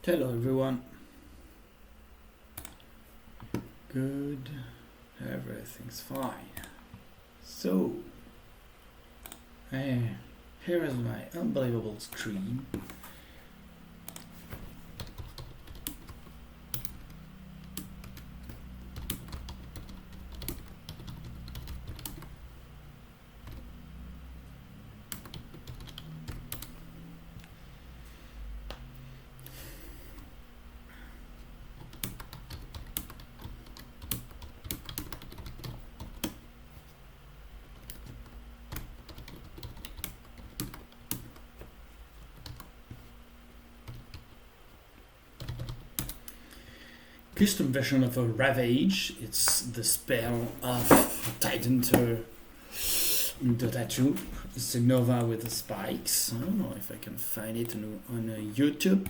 Hello everyone. Good. Everything's fine. So, here is my unbelievable screen. Custom version of a Ravage. It's the spell of Titan in Dota 2. It's a Nova with the spikes. I don't know if I can find it on YouTube.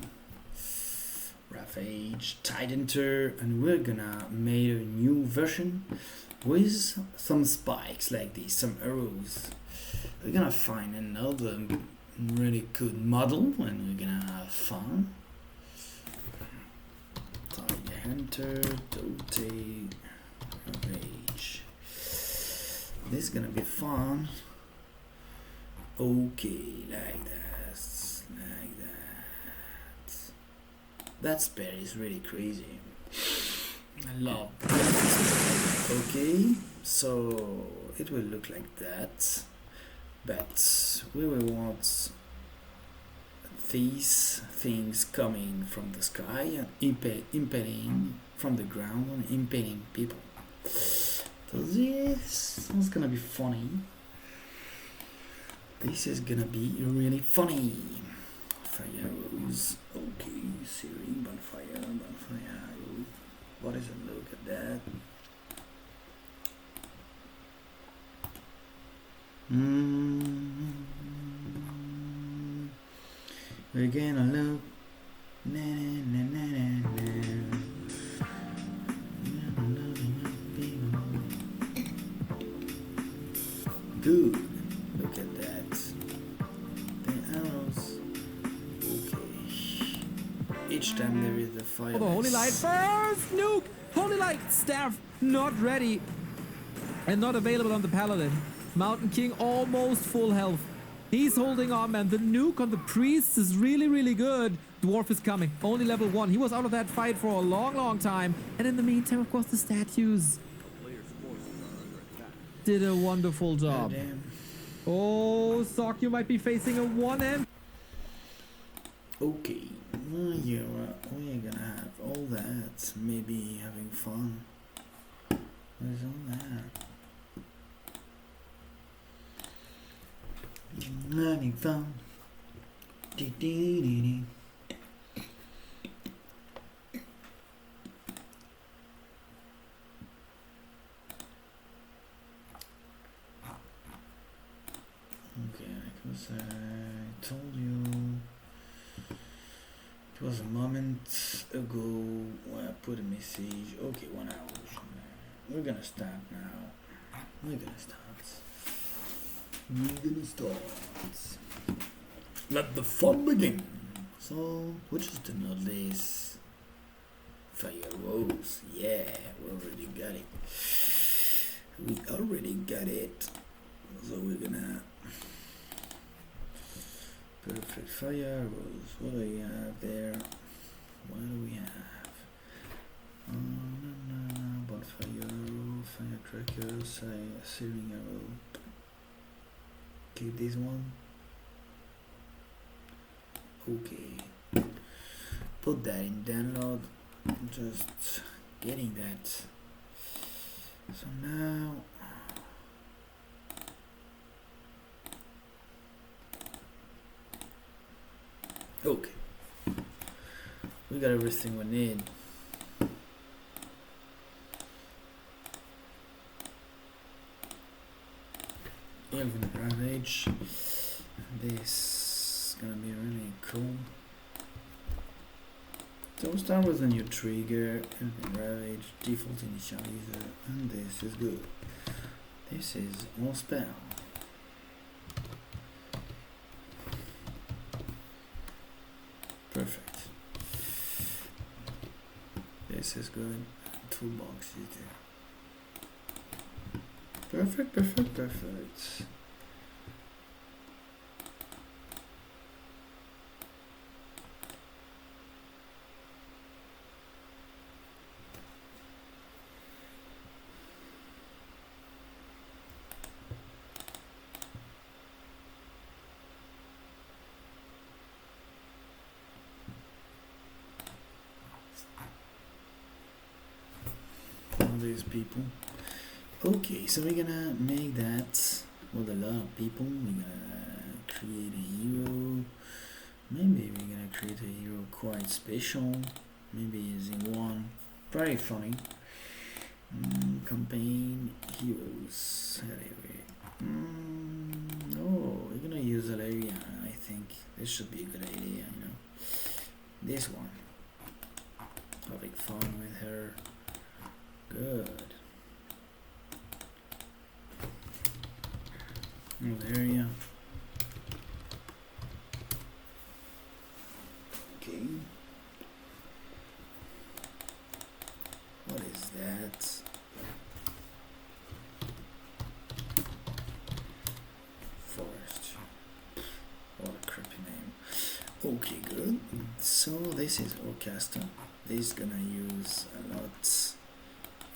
Ravage, Titan, and we're gonna make a new version with some spikes like this, some arrows. We're gonna find another really good model and we're gonna have fun. Hunter, Dote, Ravage. This is gonna be fun. Okay, like that. That spell is really crazy. I love that. Okay, so it will look like that, but we will want these things coming from the sky and impaling from the ground and impaling people. So this is gonna be funny. This is gonna be really funny. Fire arrows. Okay, searing, bonfire. What is it? Look at that. We're gonna look. Na, na, na, na, na. Good. Look at that. The arrows. Okay. Each time there is the fire. Oh, the holy light first! Nuke! Holy light staff not ready. And not available on the paladin. Mountain King almost full health. He's holding on, man. The nuke on the priest is really, really good. Dwarf is coming. Only level 1. He was out of that fight for a long, long time. And in the meantime, of course, the statues did a wonderful job. Oh, Sock, you might be facing a 1M. Okay. We're gonna have all that. Maybe having fun. Where's all that? Having fun. Okay, because I told you it was a moment ago when I put a message. Okay, 1 hour. We're gonna start now. We're gonna start. Let the fun begin. So, which is to know this? Fire rose. Yeah, we already got it. So we're gonna perfect fire rose. What do we have there? What do we have? Bonfire arrow, firecracker, searing arrow. Keep this one. Okay. Put that in download. Just getting that. So now okay. We got everything we need. Elven Ravage. This is gonna be really cool. So we'll start with a new trigger, Elven Ravage, default initializer, and this is good. This is all spell. Perfect. This is good. Toolbox is there. Perfect, perfect, perfect. These people. Okay, so we're gonna make that with a lot of people. We're gonna create a hero. Maybe we're gonna create a hero quite special. Maybe using one. Very funny. Campaign heroes. Anyway. No, we're gonna use Valeria. I think this should be a good idea, you know. This one. Having fun with her. Good. Area. Okay. What is that? Forest. What a creepy name. Okay, good. So this is Orchestra. This is gonna use a lot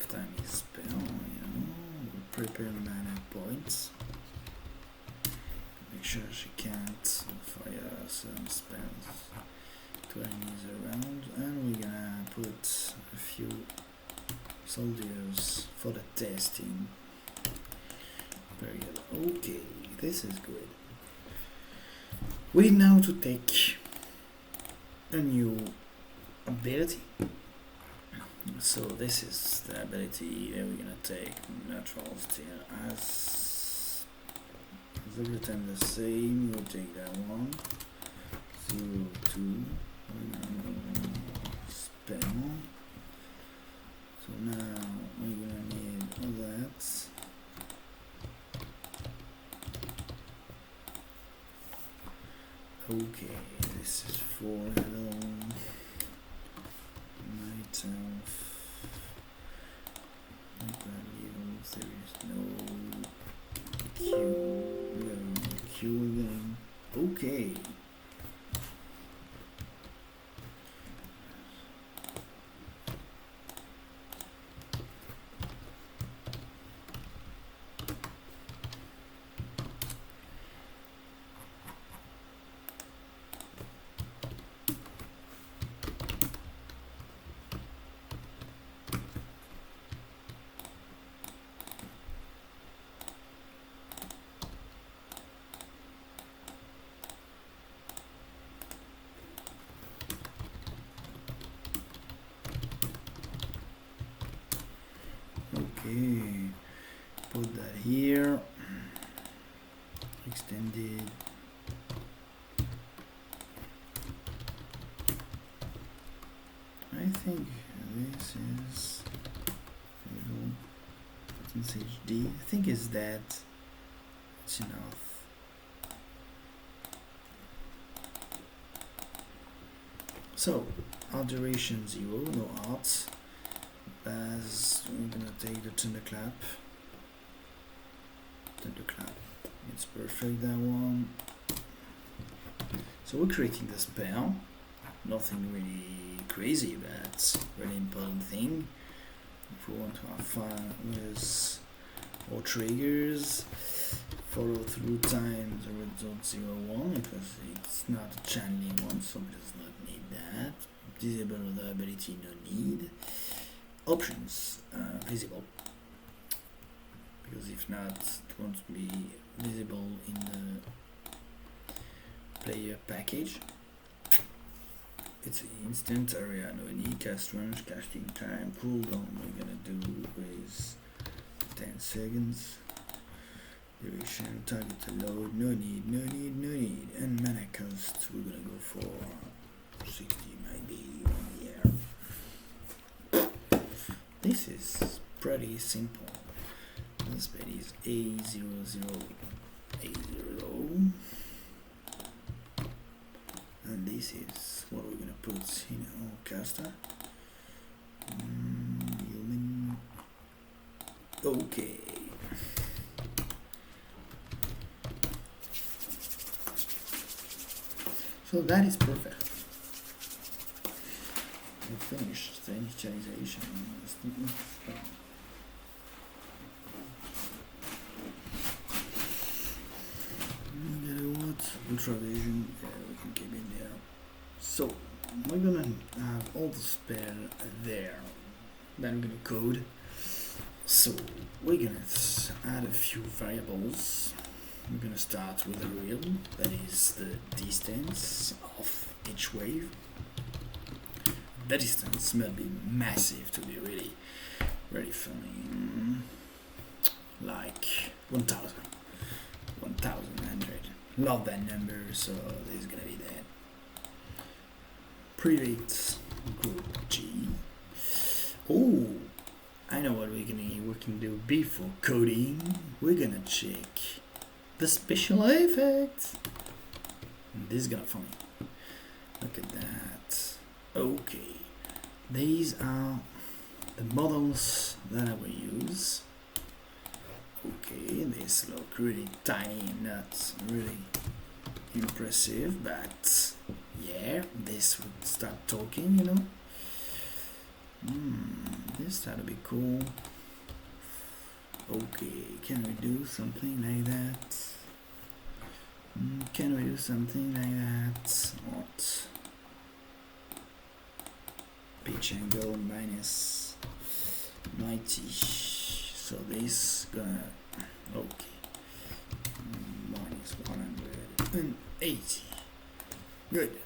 time is spell, you know, prepare mana points. Make sure she can't fire some spells to enemies around, and we're gonna put a few soldiers for the testing period. Okay, this is good. We need now to take a new ability. So this is the ability that we're gonna take. Natural steel as every time the same. We'll take that one. 0, 2 spell. So now we're gonna need all that. Okay, this is for myself. Values, there is no Q again. Okay. Okay, put that here. Extended. I think this is HD. I think is that. It's enough. So, art duration 0, no arts. As we're gonna take the thunderclap. It's perfect, that one. So we're creating the spell. Nothing really crazy, but it's a really important thing. If we want to have fun with our triggers, follow through time the result 0, 1 because it's not a channeling one, so it does not need that. Disable the ability, no need. Options visible, because if not it won't be visible in the player package. It's an instant area, no need. Cast range, casting time, cooldown we're gonna do with 10 seconds. Duration, target to load, no need. And mana cost we're gonna go for 60, maybe 1 year. This is pretty simple. This bed is A00A0, and this is what we're gonna put in our caster. Okay. So that is perfect. We finished the initialization. What? Ultravision, yeah, we can keep it there. So we're gonna have all the spell there. Then we're gonna code. So we're gonna add a few variables. We're gonna start with a real, that is the distance of each wave. The distance must be massive to be really funny. Like 1000. 1100. Love that number, so this is gonna be that. Private group G. Oh, I know what we can do before coding. We're gonna check the special effects. This is gonna be funny. Look at that. Okay, these are the models that I will use. Okay, these look really tiny and not really impressive, but yeah, this would start talking, you know. This started to be cool. Okay, can we do something like that? Can we do something like that? What? Pitch angle minus 90. So this gonna okay. Minus 180. Good.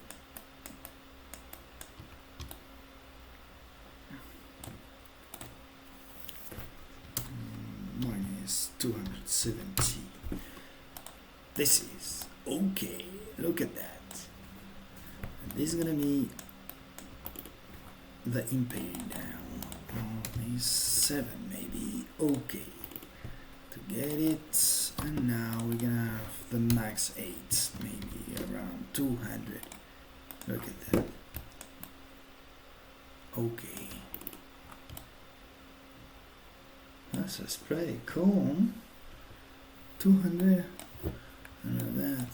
Minus 270. This is okay. Look at that. And this is gonna be the Impale down. Is 7 maybe. Okay. To get it, and now we're gonna have the max 8, maybe around 200. Look at that. Okay. That's pretty cool. 200. I know that.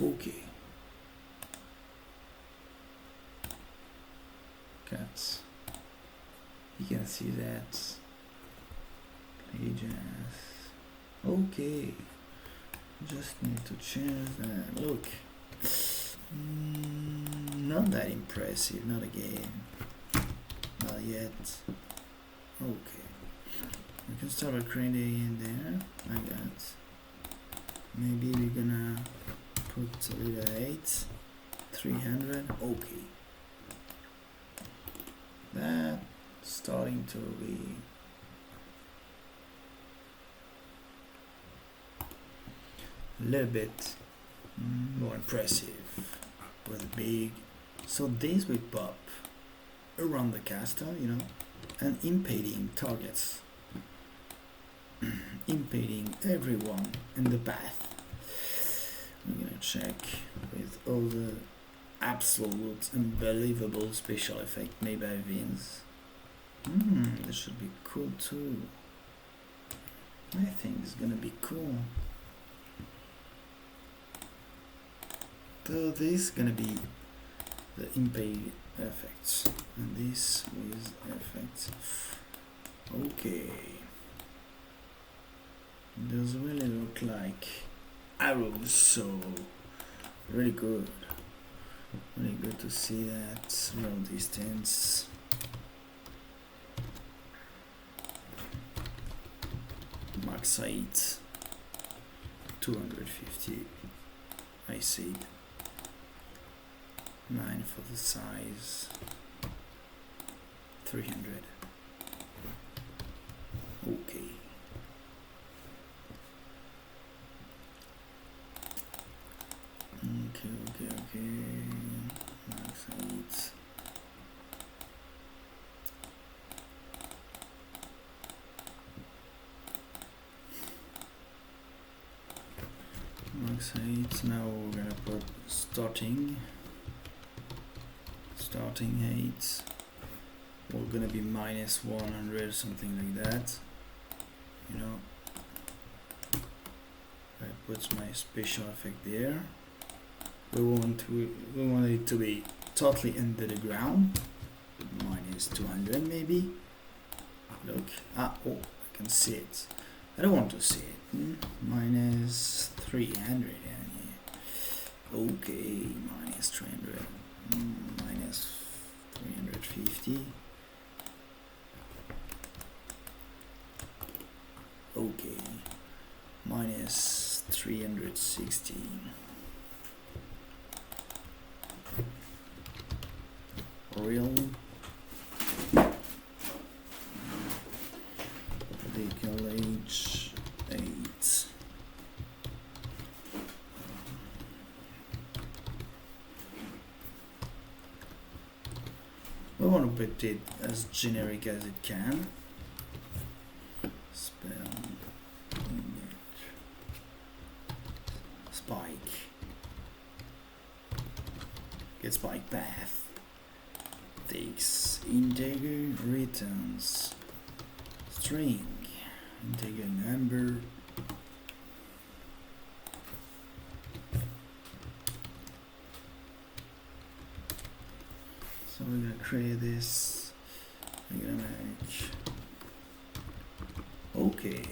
Okay. Cats. You can see that. Pages. Okay. Just need to change that. Look. Not that impressive. Not again. Not yet. Okay. We can start recording in there. Like that. Maybe we're gonna put a little 8. 300. Okay. That starting to be a little bit more impressive with big. So these will pop around the caster, you know, and impeding targets, impeding everyone in the path. I'm gonna check with all the absolute unbelievable special effect made by Vince. This should be cool too. I think it's gonna be cool. So this is gonna be the Impale effects, and this with effects. Okay. Those really look like arrows, so really good. Really good to see that real distance. Max height 250. I see. 9 for the size. 300. Okay. Okay. Max height. Max height. Now we're gonna put starting height Or gonna be minus 100, something like that. You know, I put my special effect there. We want it to be totally under the ground. Minus 200 maybe. Look, oh, I can see it. I don't want to see it. Minus 300. Okay, minus 300. Minus 350. Okay, minus 360. Real. Particle age 8. We want to put it as generic as it can. Spell spike. Get spike path. Takes integer, returns string, integer number. So we're gonna create this. We're gonna make okay.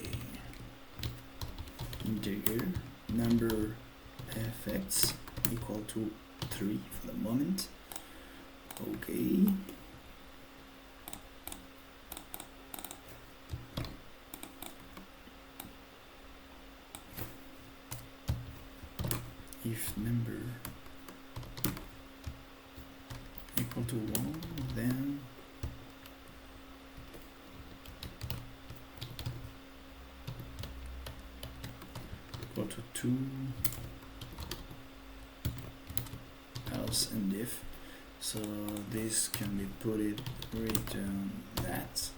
Integer number effects equal to 3 for the moment. Okay. If number equal to 1, then equal to 2, else and if. So this can be put it return that.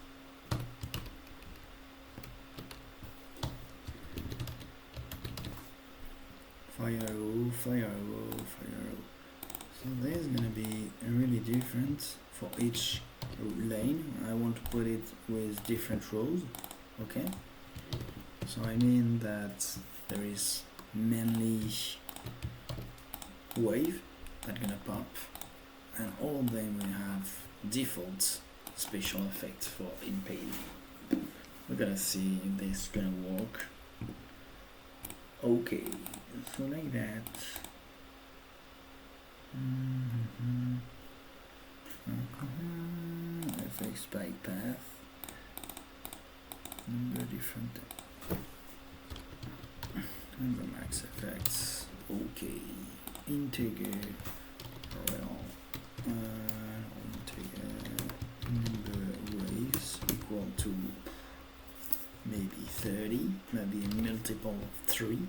Fire arrow, fire arrow, fire arrow. So there's gonna be really different for each lane. I want to put it with different rows. Okay. So I mean that there is mainly wave that's gonna pop. And all of them will have default special effect for Impale. We're gonna see if this is gonna work. Okay, so like that. Effect spike path. Number different. And the max effects. Okay, integer. Well. Integer number waves equal to maybe 30, maybe a multiple of 3.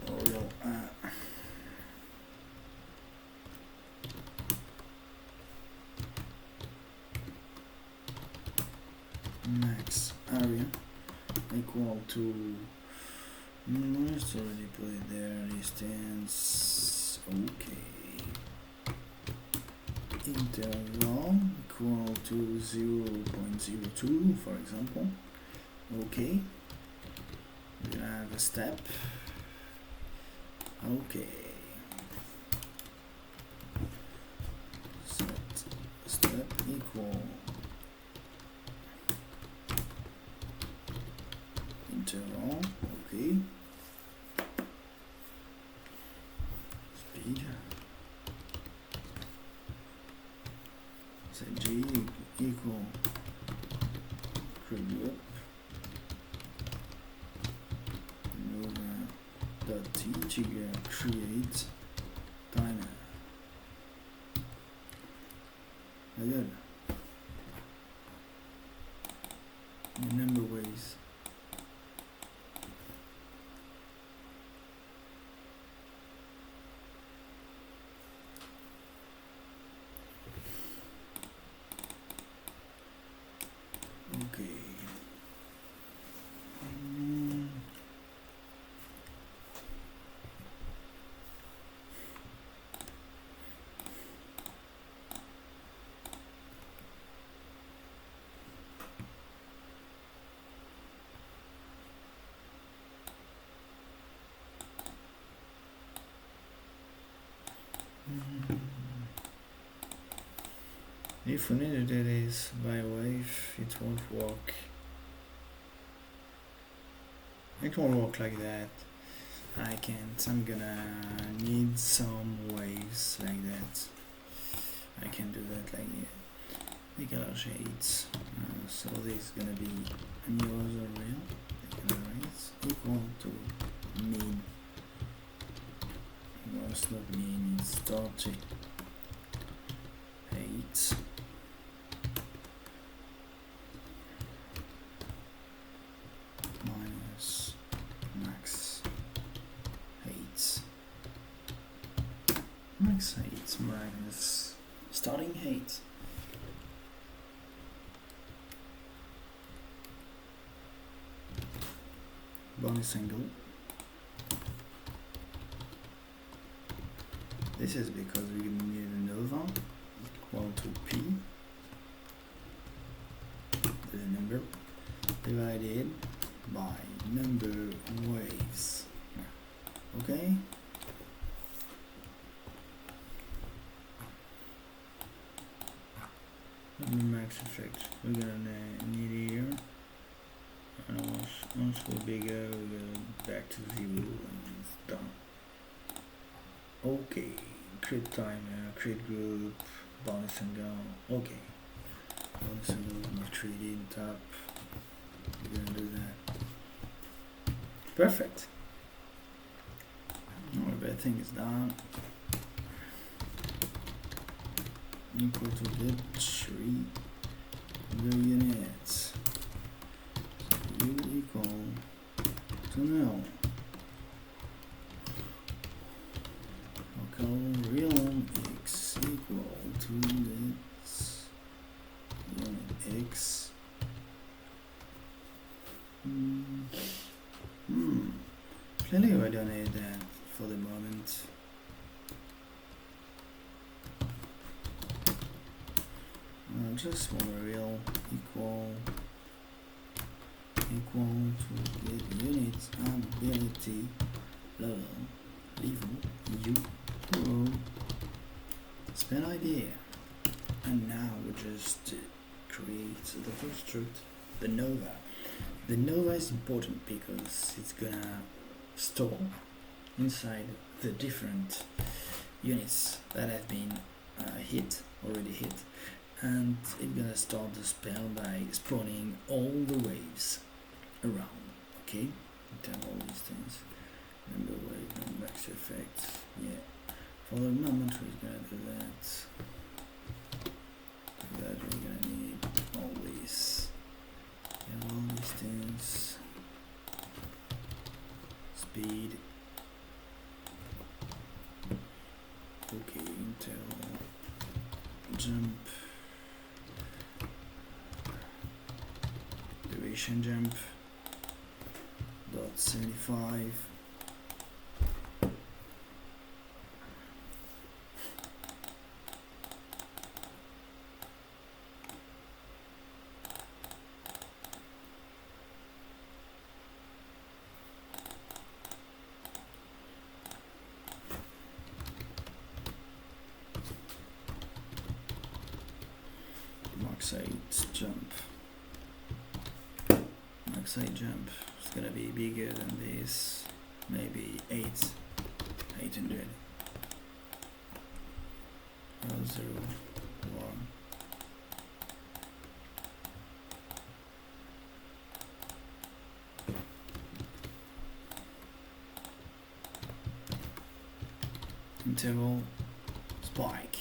Real max area equal to let's already put it there. Distance. Okay. Interval equal to 0.02, for example. Okay. We're gonna have a step. Okay. Set step equal interval. Okay. Speed. Set G equal create up. Dot T trigger create timer. Good. Number ways. Okay. If we need to do this by wave, it won't work. It won't work like that. I can't. I'm gonna need some waves like that. I can do that like Nicola shades. So this is gonna be a new other real. It's equal to mean. No, it's not mean. It's 38 minus max 8. Max 8 minus starting 8. Bonus angle. This is because we need a nova equal to P, the number, divided by number waves. Okay? Max effect we're gonna need here. And once we're bigger, we go back to 0 and it's done. Okay, create timer, create group, bonus and go. Okay, bonus and go, I'm treating top. We're gonna do that. Perfect. Everything is done. Equal to the 3 the units. So u equal to null. Call real x equal to this unit x. Clearly we don't need that for the moment. Just want a real equal to get units ability level u row spell idea, and now we just create the first struct, the nova. The nova is important because it's gonna store inside the different units that have been already hit, and it's gonna start the spell by spawning all the waves around. Okay, tell all these things. Number wave and max effect. Yeah. For the moment we're gonna do that. For that we're gonna need all these. Yeah, all these things. Speed. Okay, Impale. Jump. Duration jump. .75. Max 8 jump. Max 8 jump. It's gonna be bigger than this. Maybe 800. 0, 1. Interval spike.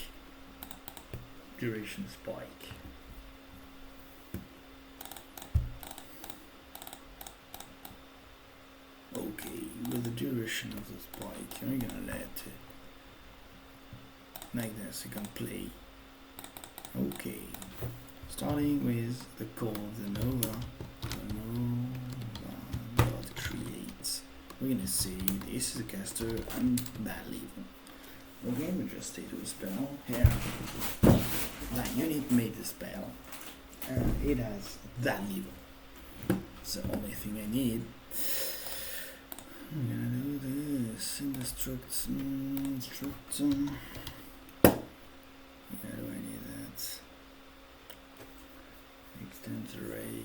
Duration spike. Okay, with the duration of the spike, I'm gonna let it like this. You can play. Okay, starting with the call of the nova. Nova create. We're gonna see this is a caster and that level. Okay, we just do a spell here. That unit made the spell, and it has that level. It's the only thing I need. I'm gonna do this in the struct. Where do I need that? Defense array.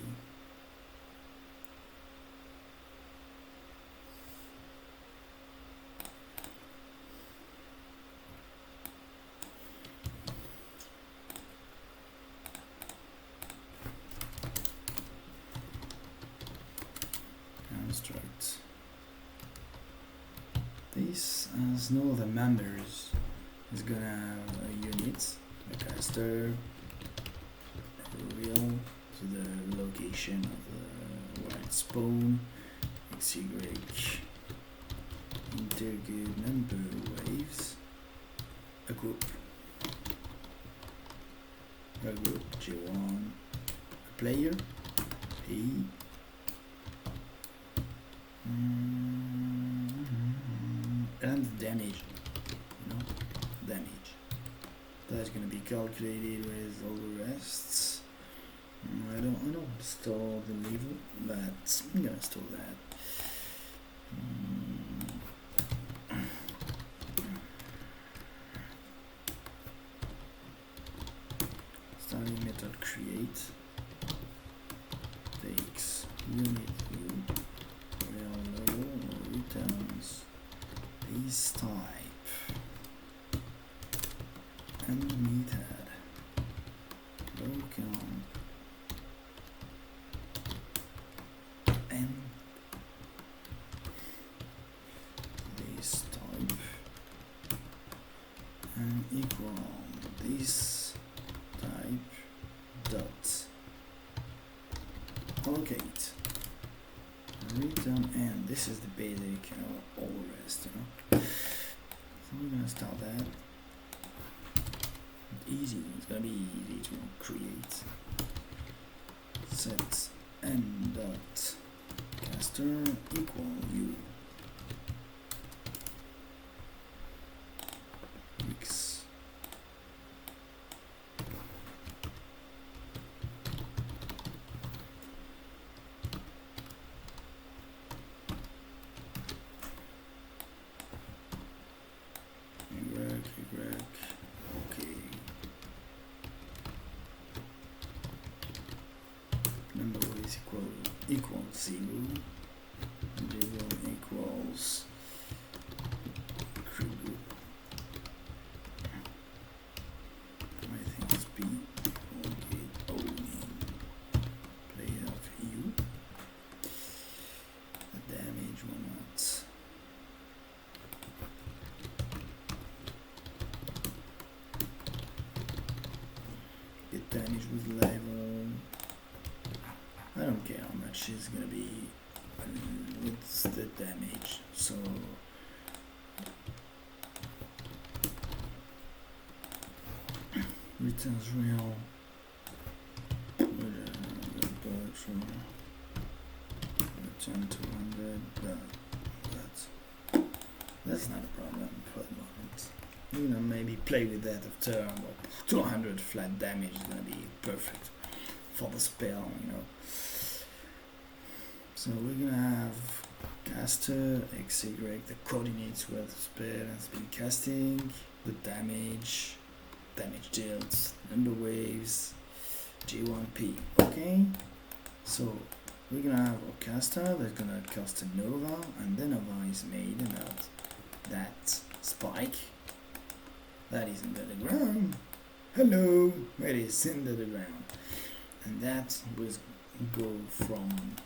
Construct. This has no other members. It's gonna have units, a caster, real to the location of the white spawn, XY, intergate number waves, a group, G1, a player, P, and damage, damage. That's gonna be calculated with all the rests. I don't store the level, but I'm gonna store that. Starting method create takes unit view, real level returns base type and method local and base type and equal this type dot allocate return, and this is the basic, all the rest, so we're gonna start that. Easy, it's gonna be easy to create. Set n dot caster equal u x okay. Number is equals 0, and 0 equals crew group. I think it's B. Okay, owning player of U. The damage will not. Get damage with level. I don't care how much it's gonna be. What's the damage? So returns real. Return 200. That's not a problem for the moment. Maybe play with that after 200 flat damage is gonna be perfect for the spell, So we're gonna have caster XY, the coordinates where the spell has been casting, the damage dealt, number waves, G1P. Okay, so we're gonna have our caster that's gonna cast a Nova, and the Nova is made about that spike that is under the ground. Hello, it is under the ground, and that will go from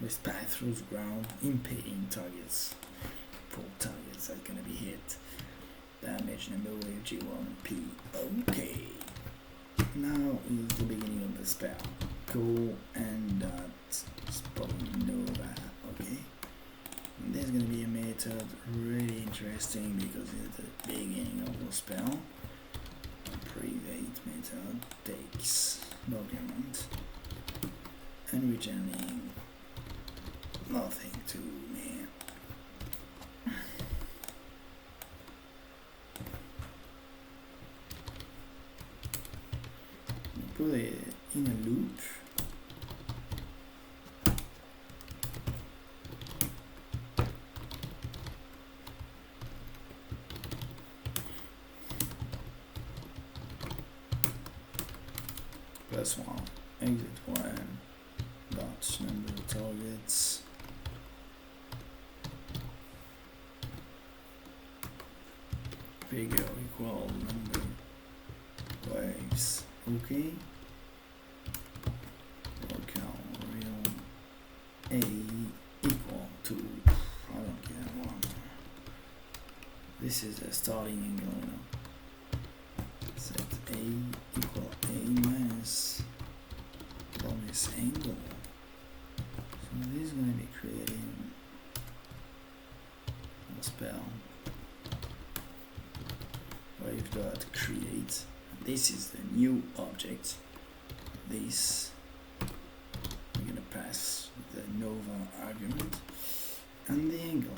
with path through the ground, impeding targets. 4 targets are gonna be hit. Damage number wave G1P. Okay. Now is the beginning of the spell. Coll and spawn Nova. Okay. And there's gonna be a method really interesting because it's the beginning of the spell. Private method takes document and returning nothing to me. Put it in a loop. +1 exit 1 dot number of targets bigger or equal number waves. Okay. Local real A equal to, I don't care, 1. This is a starting angle, you know. Set A equal A minus bonus angle. So this is going to be creating a spell wave dot create. This is the new object. This we're going to pass the nova argument and the angle.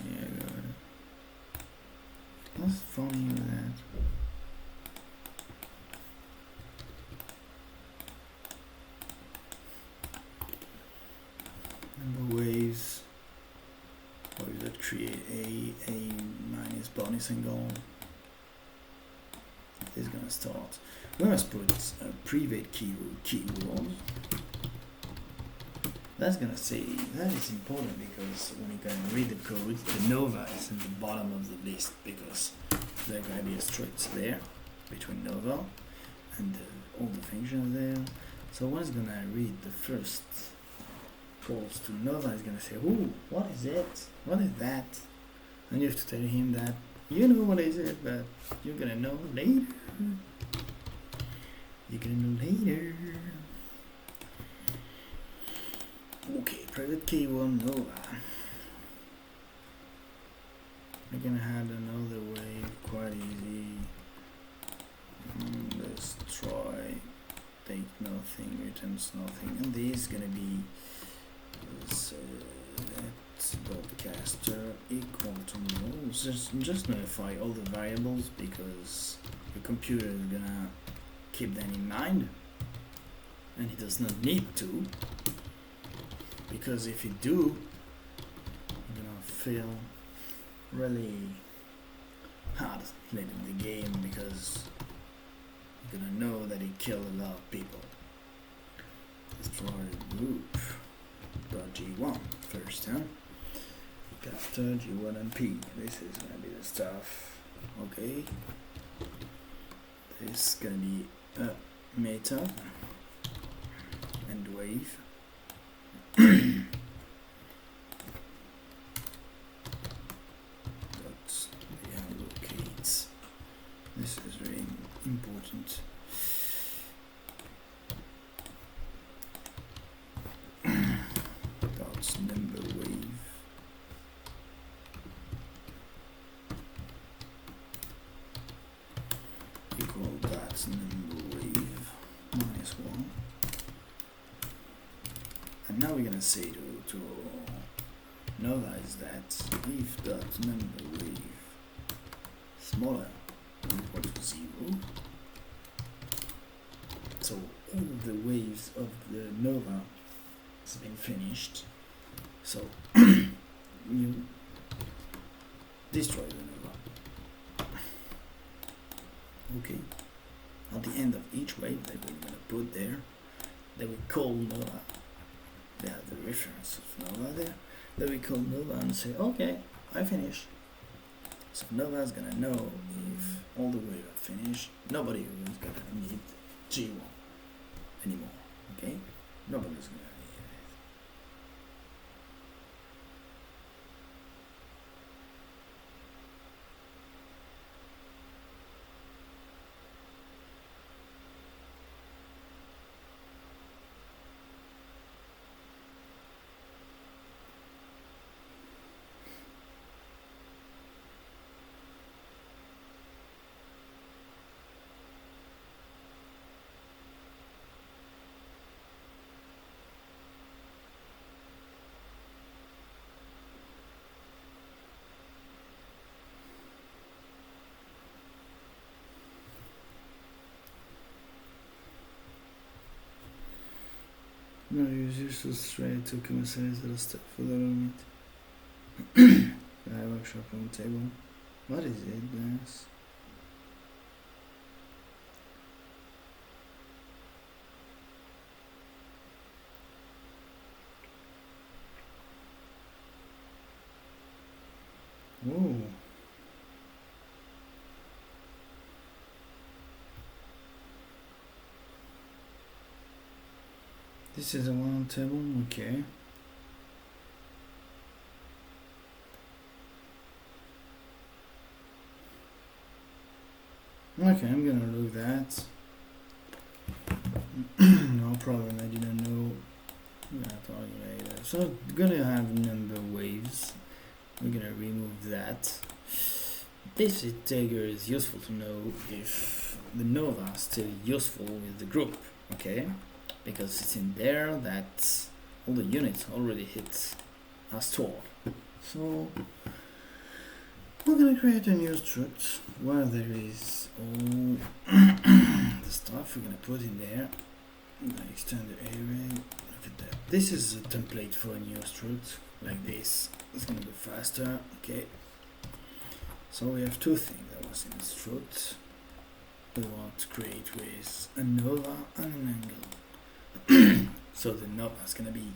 Yeah, good. What's funny with that? Number waves that create a minus bonus angle is gonna start. We must put a private keyword. That's gonna say that is important because when you can read the code, the nova is in the bottom of the list because there's gonna be a stretch there between nova and all the functions there. So one is gonna read the first calls to nova is gonna say, "Ooh, what is it? What is that?" And you have to tell him that you know what is it, but you're gonna know later. You're gonna know later. Okay, private key one nova. We're gonna add another wave, quite easy. Destroy, take nothing, returns nothing, and this is gonna be broadcaster equal to null. Just notify all the variables because the computer is gonna keep them in mind, and it does not need to, because if you do, you're gonna feel really hard late in the game because you're gonna know that it killed a lot of people. Destroy group .g1 first, huh? After G1 and P. This is gonna be the stuff. Okay. This is gonna be a meta and wave. Dot allocates. This is very important. Number wave equal that number wave minus 1, and now we're gonna say to normalize that if dot number wave smaller or equal to 0, so all the waves of the nova has been finished. So you destroy the nova. Okay. At the end of each wave that we're gonna put there, that we call nova. They have the reference of nova there. That we call nova and say, okay, I finished. So nova is gonna know if all the waves are finished. Nobody is gonna need G1 anymore. Okay? Nobody's gonna. No, use useless straight to commercialize the stuff for the limit. I workshop on the table. What is it, guys? Whoa. This is a one table, okay. Okay, I'm gonna look that. No problem, I didn't know that later. So gonna have number waves. We're gonna remove that. This integer is useful to know if the nova is still useful with the group, okay? Because it's in there that all the units already hit are stored. So we're gonna create a new struct where there is all the stuff we're gonna put in there. I'm gonna extend the array. Look at that. This is a template for a new struct like this. It's gonna go faster. Okay. So we have two things that was in the struct. We want to create with a nova and an angle. So the nova is gonna be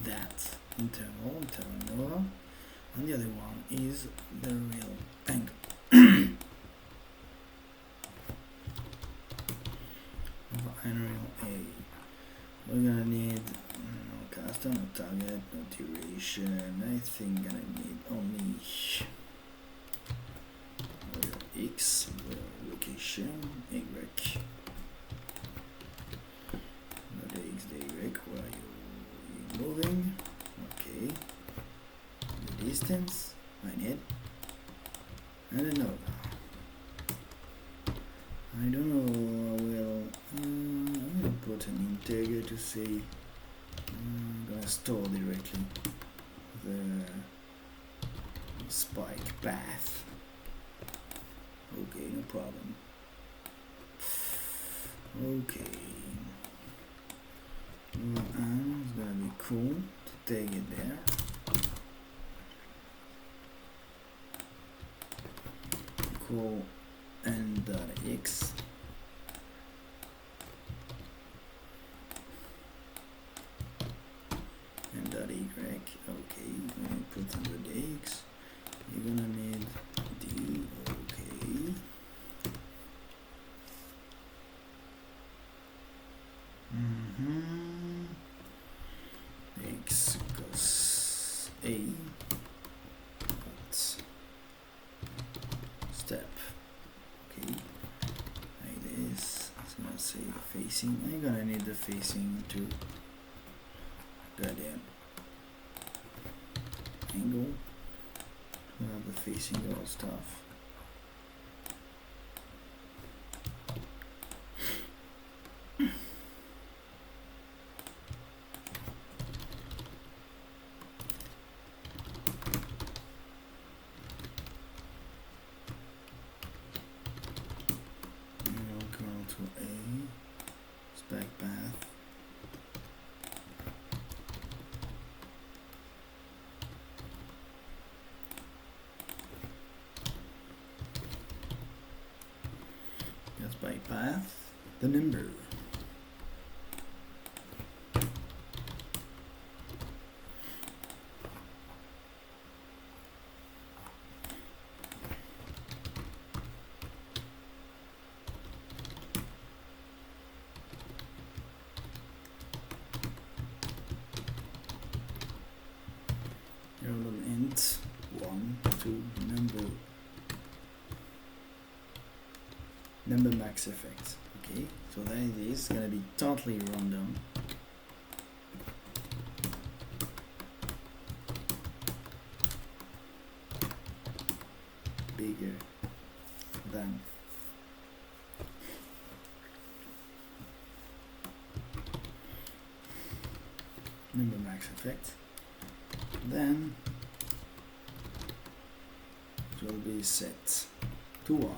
that internal nova, and the other one is the real angle. And real A. We're gonna need no caster, no target, no duration. I think gonna need only X, location, Y. The X, the Y, where are you moving? Okay. The distance, I need. And a nova. I don't know, I'm gonna put an integer to say I'm gonna store directly the spike path. Okay, no problem. Okay. And it's gonna be cool to take it there. Cool and x. And y. Okay, when you put under the x, you're gonna need d. Okay. X equals a. Step. Okay. Like this. It's gonna say the facing. I'm gonna need the facing to goddamn angle. The facing all stuff. By path, the number. Your little int 1 to number max effect. Okay, so that is gonna be totally random. Bigger than number max effect. Then it will be set to 1.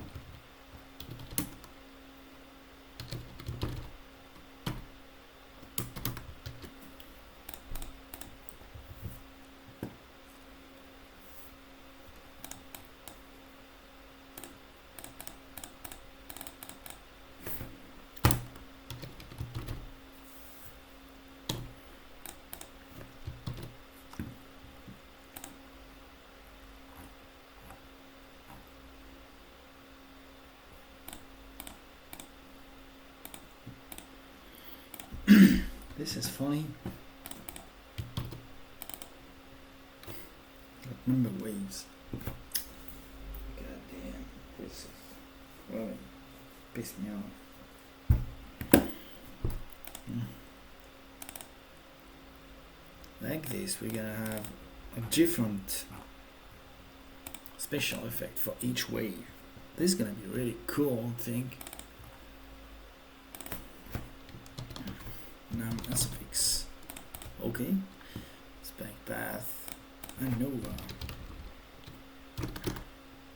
This is funny. Remember waves. God damn, this is really pissed me off. Like this, we're gonna have a different special effect for each wave. This is gonna be really cool, I think. Now SFX. Okay. Spike path and Nova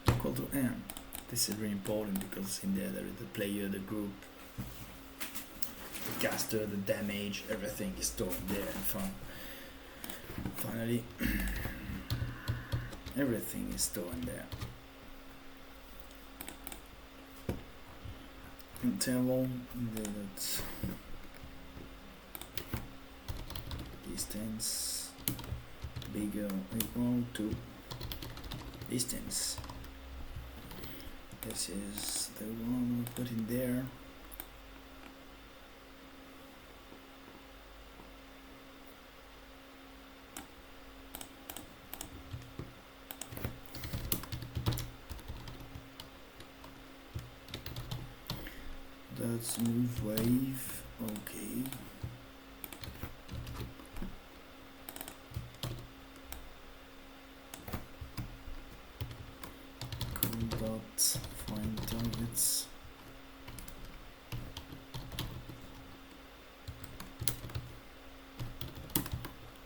equal to M. This is really important because in there is the player, the group, the caster, the damage, everything is stored there and finally everything is stored in there. Interval, that distance bigger equal to distance. This is the one we put in there. That's move wave, okay. Dot find targets.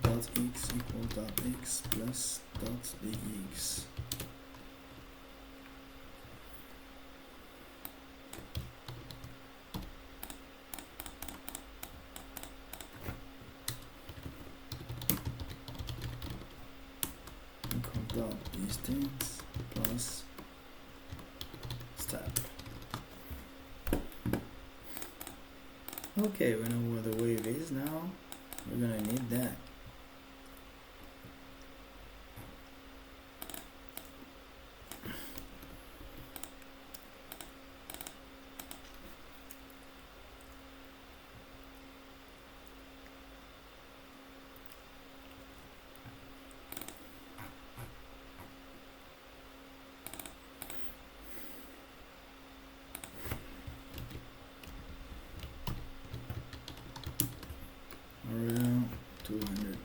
Dot x equal dot x plus dot dx. Equal dot distance plus step. Okay, we know where the wave is now. We're gonna need that. Around 200.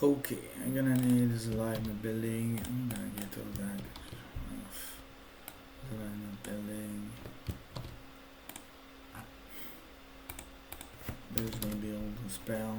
Okay, I'm gonna need this alignment building. I'm gonna get all that off. Alignment building. There's gonna be all the spell.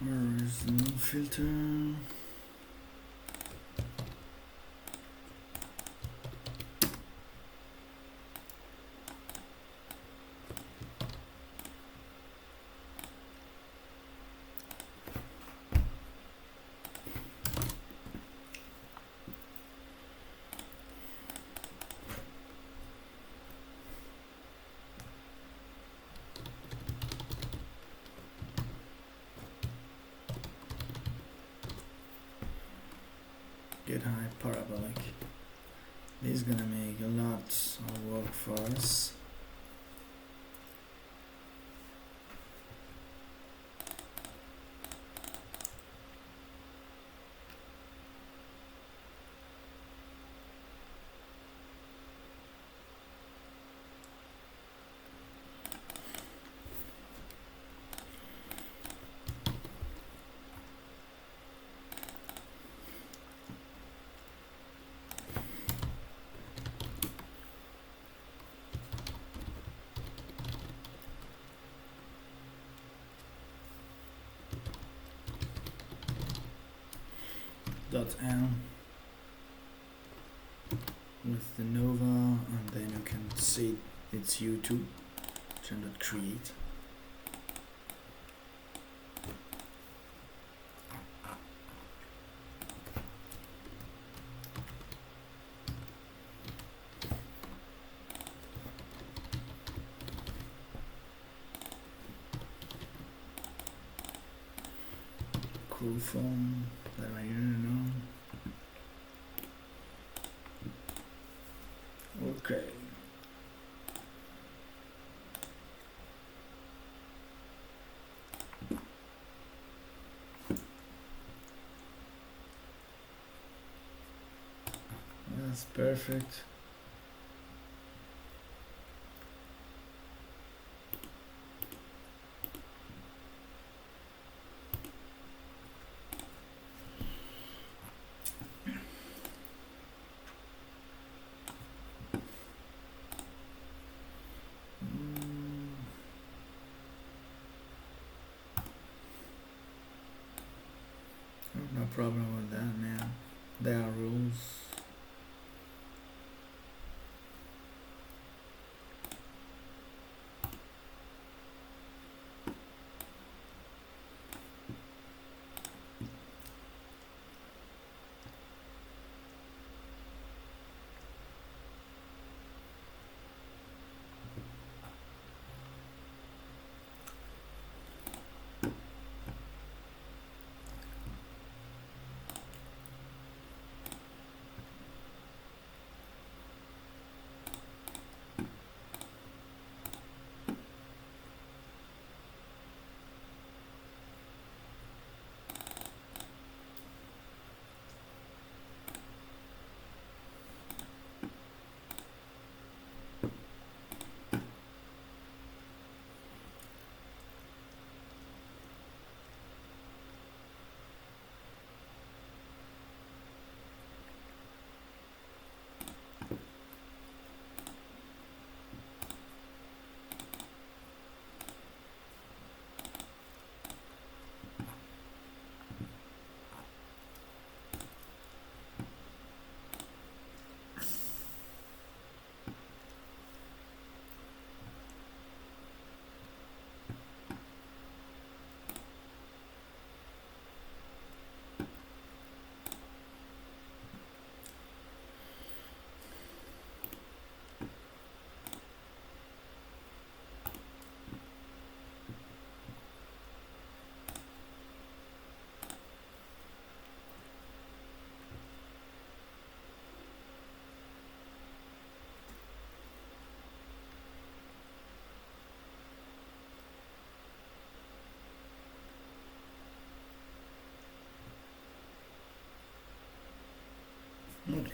Where is the no filter? good high parabolic. This is gonna make a lot of work for us. .m with the Nova, and then you can see it's U2. Create. Cool form that I don't know. Okay. That's perfect. No problem with that now. There are rules. Okay.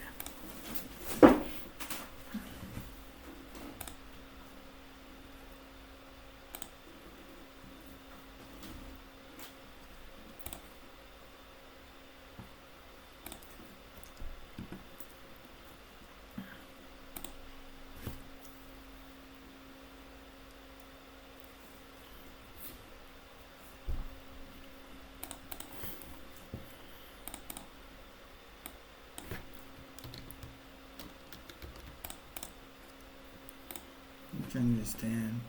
I understand.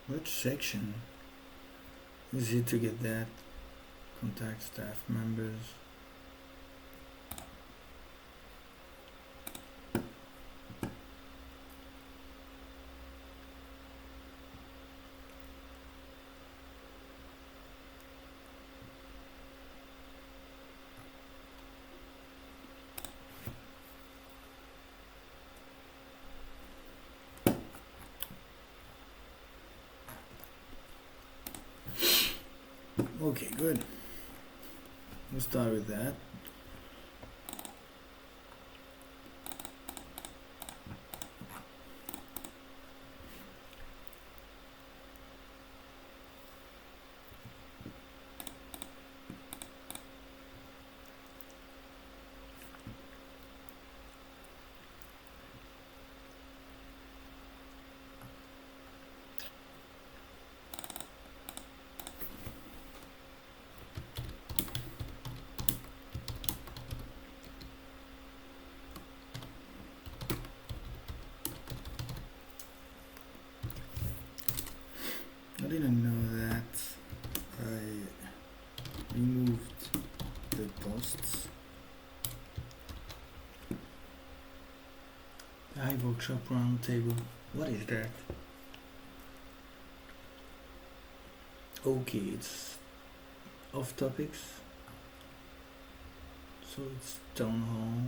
Which section? Easy to get that. Contact staff members. Okay, good. We'll start with that. I didn't know that I removed the posts. The High Workshop round table. What is that? Okay, it's off topics. So it's town hall.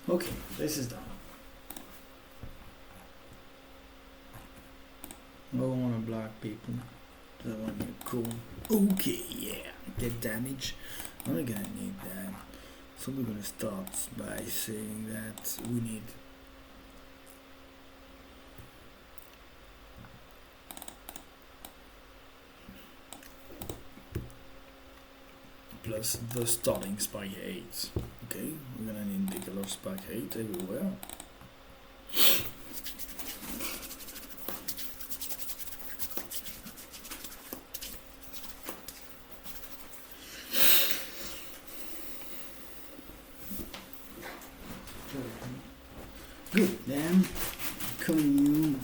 Okay, this is done. I don't want to block people. I want to cool. Okay, yeah. Get damage. I'm not gonna need that. So we're gonna start by saying that we need plus the starting spike 8. Okay, we're gonna need the color spike 8 everywhere. Good, then continue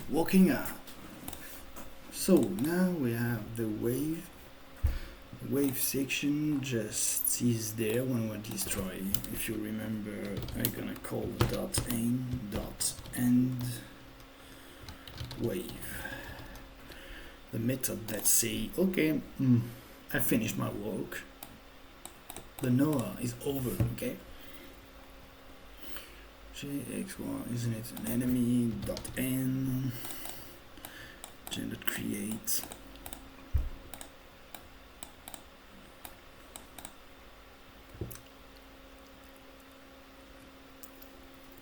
walking out. So now we have the wave. The wave section just is there when we're destroying. If you remember, I'm gonna call dot aim dot end wave. The method that say, okay, I finished my work. The Noah is over, okay? jx1, isn't it an enemy? .n generate create.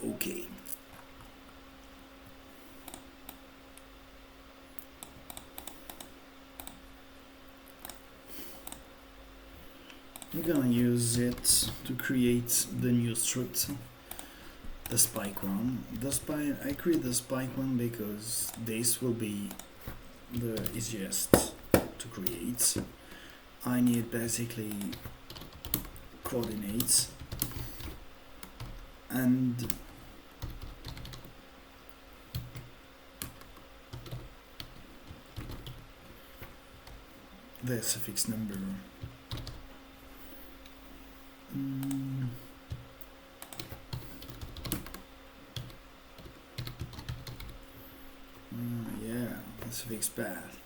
Okay. I'm gonna use it to create the new struct, the spike one. I create the spike one because this will be the easiest to create. I need basically coordinates and the suffix number. Yeah, the suffix path.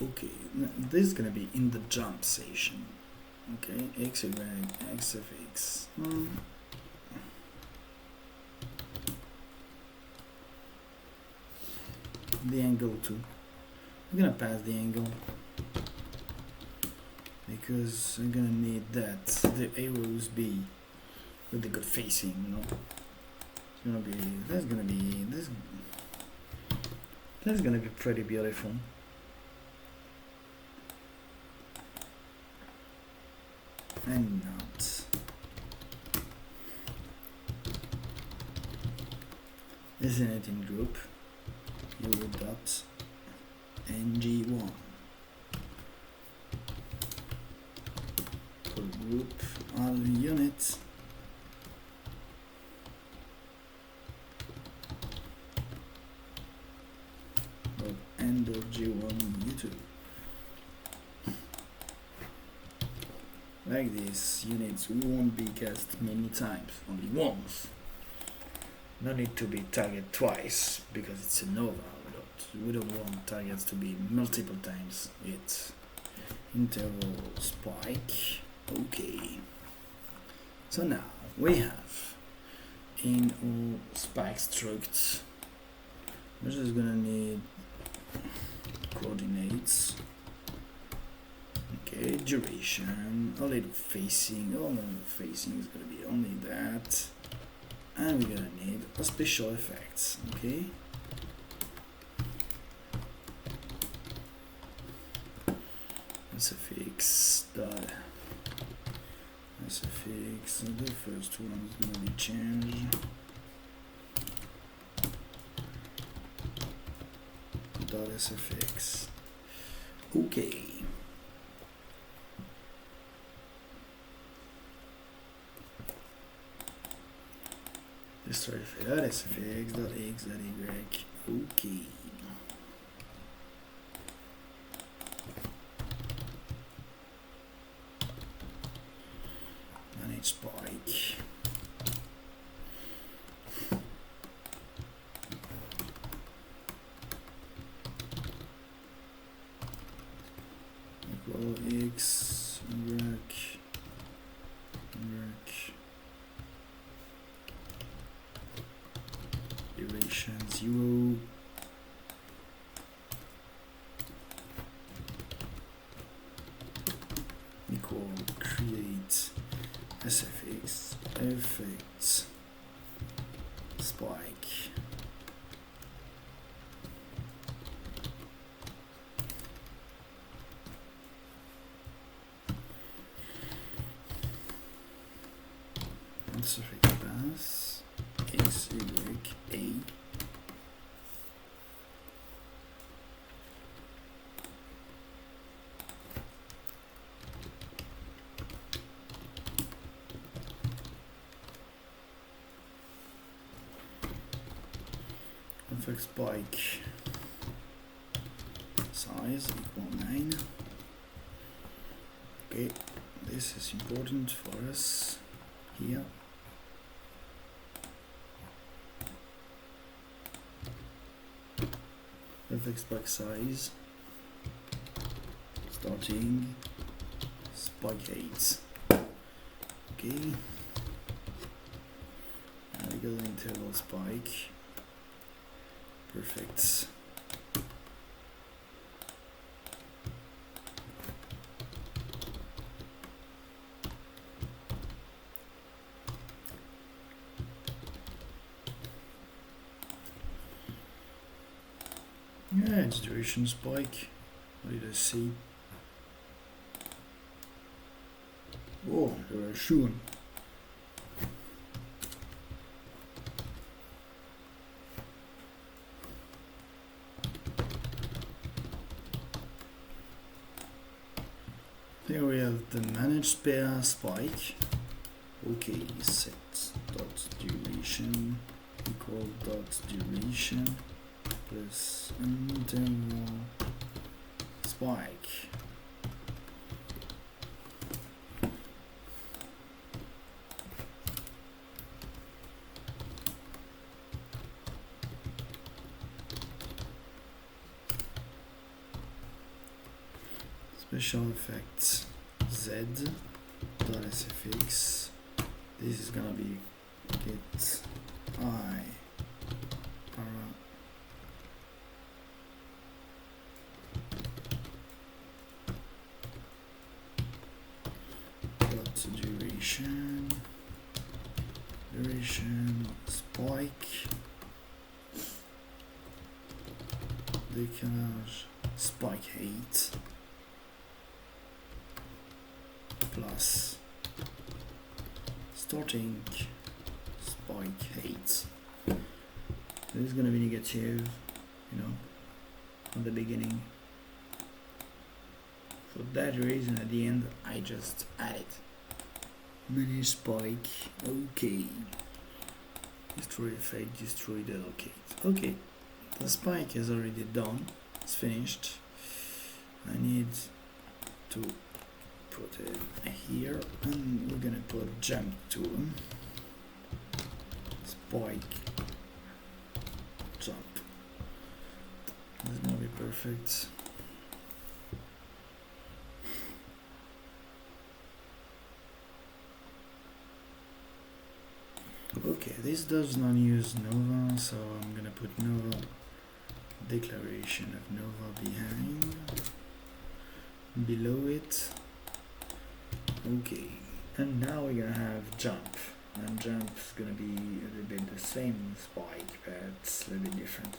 Okay, this is gonna be in the jump session. Okay, x, y, x of x. The angle too. I'm gonna pass the angle because I'm gonna need that the arrows be with the good facing, you know. It's gonna be that's gonna be pretty beautiful. And not. Isn't it in group? U.ng1 for group all units. End of G1 U2. Like this, units won't be cast many times, only once. No need to be targeted twice because it's a nova. We don't want targets to be multiple times. It's interval spike. Okay. So now we have in all spike structs. We're just gonna need coordinates. Okay, duration, a little facing. Oh no, facing is gonna be only that. And we're gonna need a special effects. Okay. Suffix dot suffix. The first one is gonna be changed. Dot suffix. Okay. Destroy dot suffix dot x dot y. Okay. Spike. Equal x work duration 0. Equal create SFX effects spike. And suffix pass x y a. Spike size equal 9. Okay, this is important for us here. FX spike size. Starting. Spike 8. Okay. Now we go interval spike. Perfect. Yeah, it's duration spike. What did I see? Oh, there are shooting. Here we have the managed pair spike. Okay, set dot duration equal dot duration plus interval spike. Special effects Z dot SFX. This is gonna be get I para dot duration spike décalage spike 8 plus starting spike 8. This is gonna be negative, you know, at the beginning. For that reason, at the end, I just added manage spike. Okay. Destroy effect, destroy delegate. Okay, the spike is already done. It's finished. I need to put it here, and we're gonna put a jump tool. Spike jump. This is gonna be perfect. Okay, this does not use Nova, so I'm gonna put Nova declaration of Nova behind, below it. Okay, and now we're gonna have jump, and jump is gonna be a little bit the same spike, but it's a little bit different.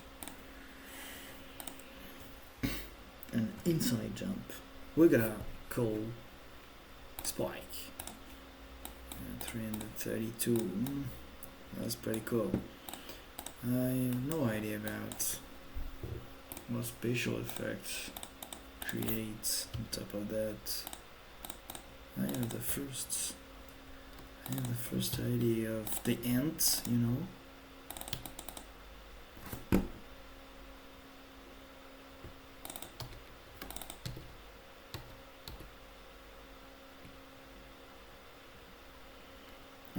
And inside jump, we're gonna call spike 332. That's pretty cool. I have no idea about what special effects creates on top of that. I have the first idea of the ant, you know.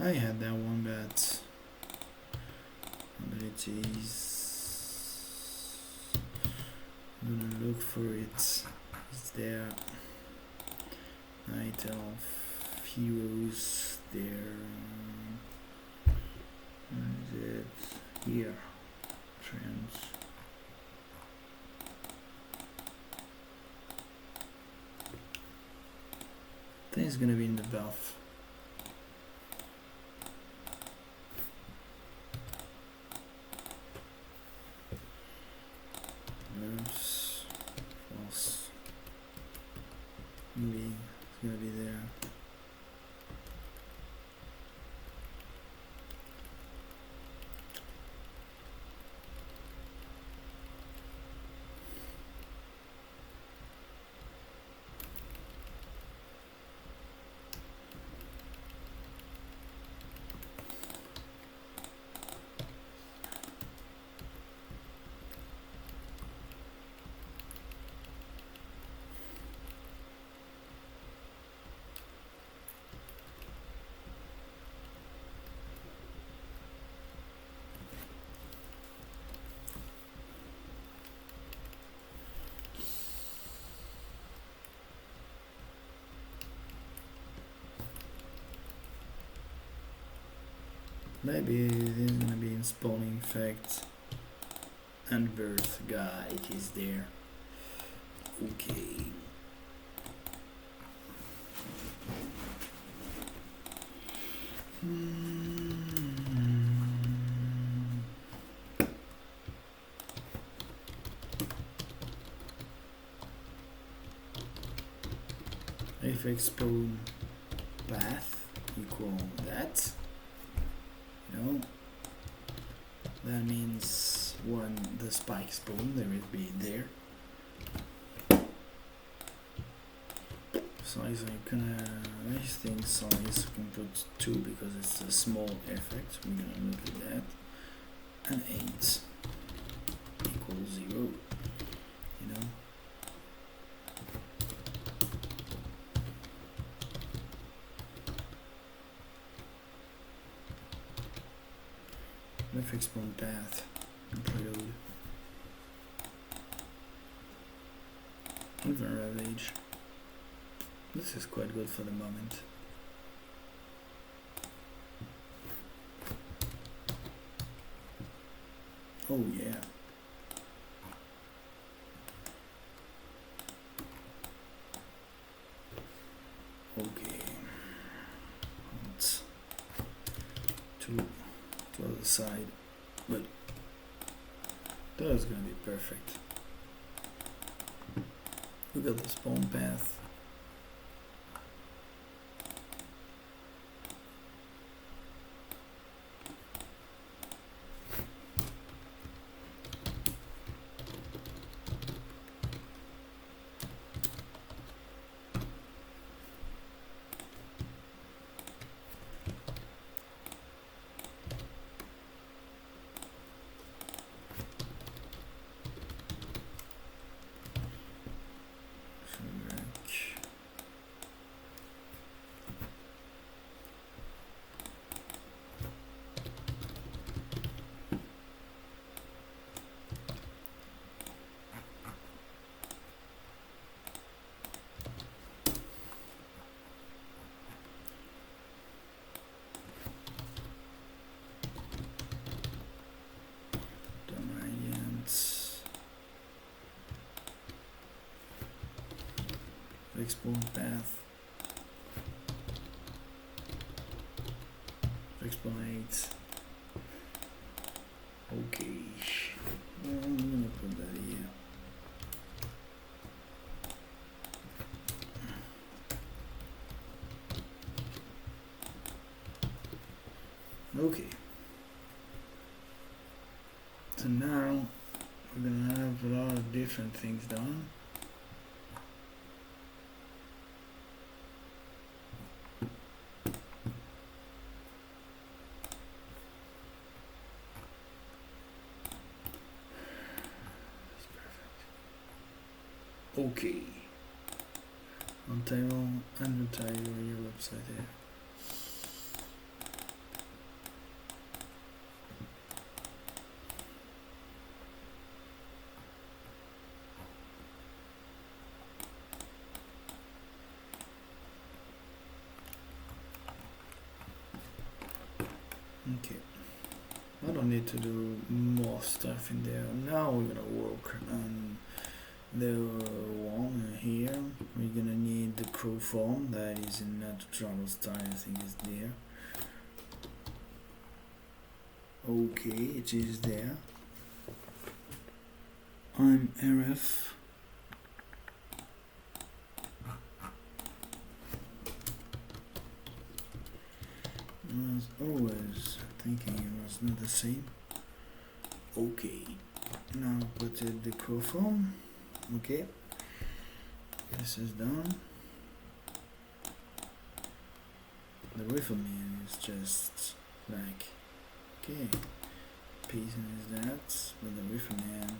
I had that one, but abilities. I'm gonna look for it. It's there. Night Elf heroes there. Where is it? Here. Trends. I think it's gonna be in the buff. Oops. False. Maybe it's gonna be there. maybe this is gonna be in spawning effect and birth guy. It is there. Okay. If spawn path equal that, that means when the spike spawn, they will be there. Size, I think size we can put 2 because it's a small effect. We're gonna look at that. And 8 equals 0. Let's spawn path and preload. Even Ravage. This is quite good for the moment. Oh yeah. Okay. Let's to the other side. But that is gonna be perfect. We got the spawn path. Spawn path. Spawn 8. Okay. I'm gonna put that here. Okay. So now we're gonna have a lot of different things done. Okay. On table and the title of your website there. Okay. I don't need to do more stuff in there. Now we're gonna work on the one here. We're gonna need the crow form that is in not travel style. I think is there. Okay, it is there. I'm RF. As always, thinking it was not the same. Okay, now put the crow form. Okay, this is done. The rifleman is just like, okay, piece is that, but the rifleman.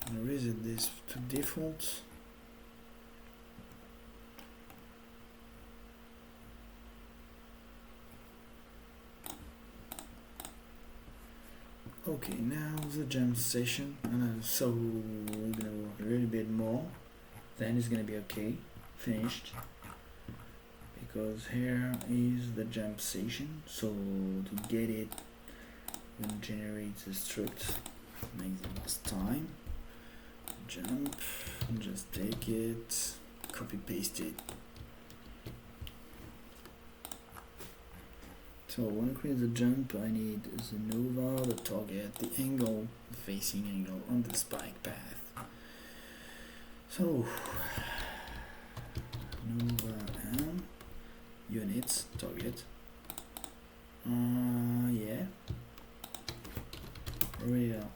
I reset this to default. Okay, now the jam session, and so we're gonna work a little bit more. then it's gonna be okay, finished. Because here is the jump station, so to get it, we're gonna generate the struct, make the last time, jump, just take it, copy paste it. So when I create the jump, I need the nova, the target, the angle, the facing angle on the spike path. So nova and units, target, yeah, real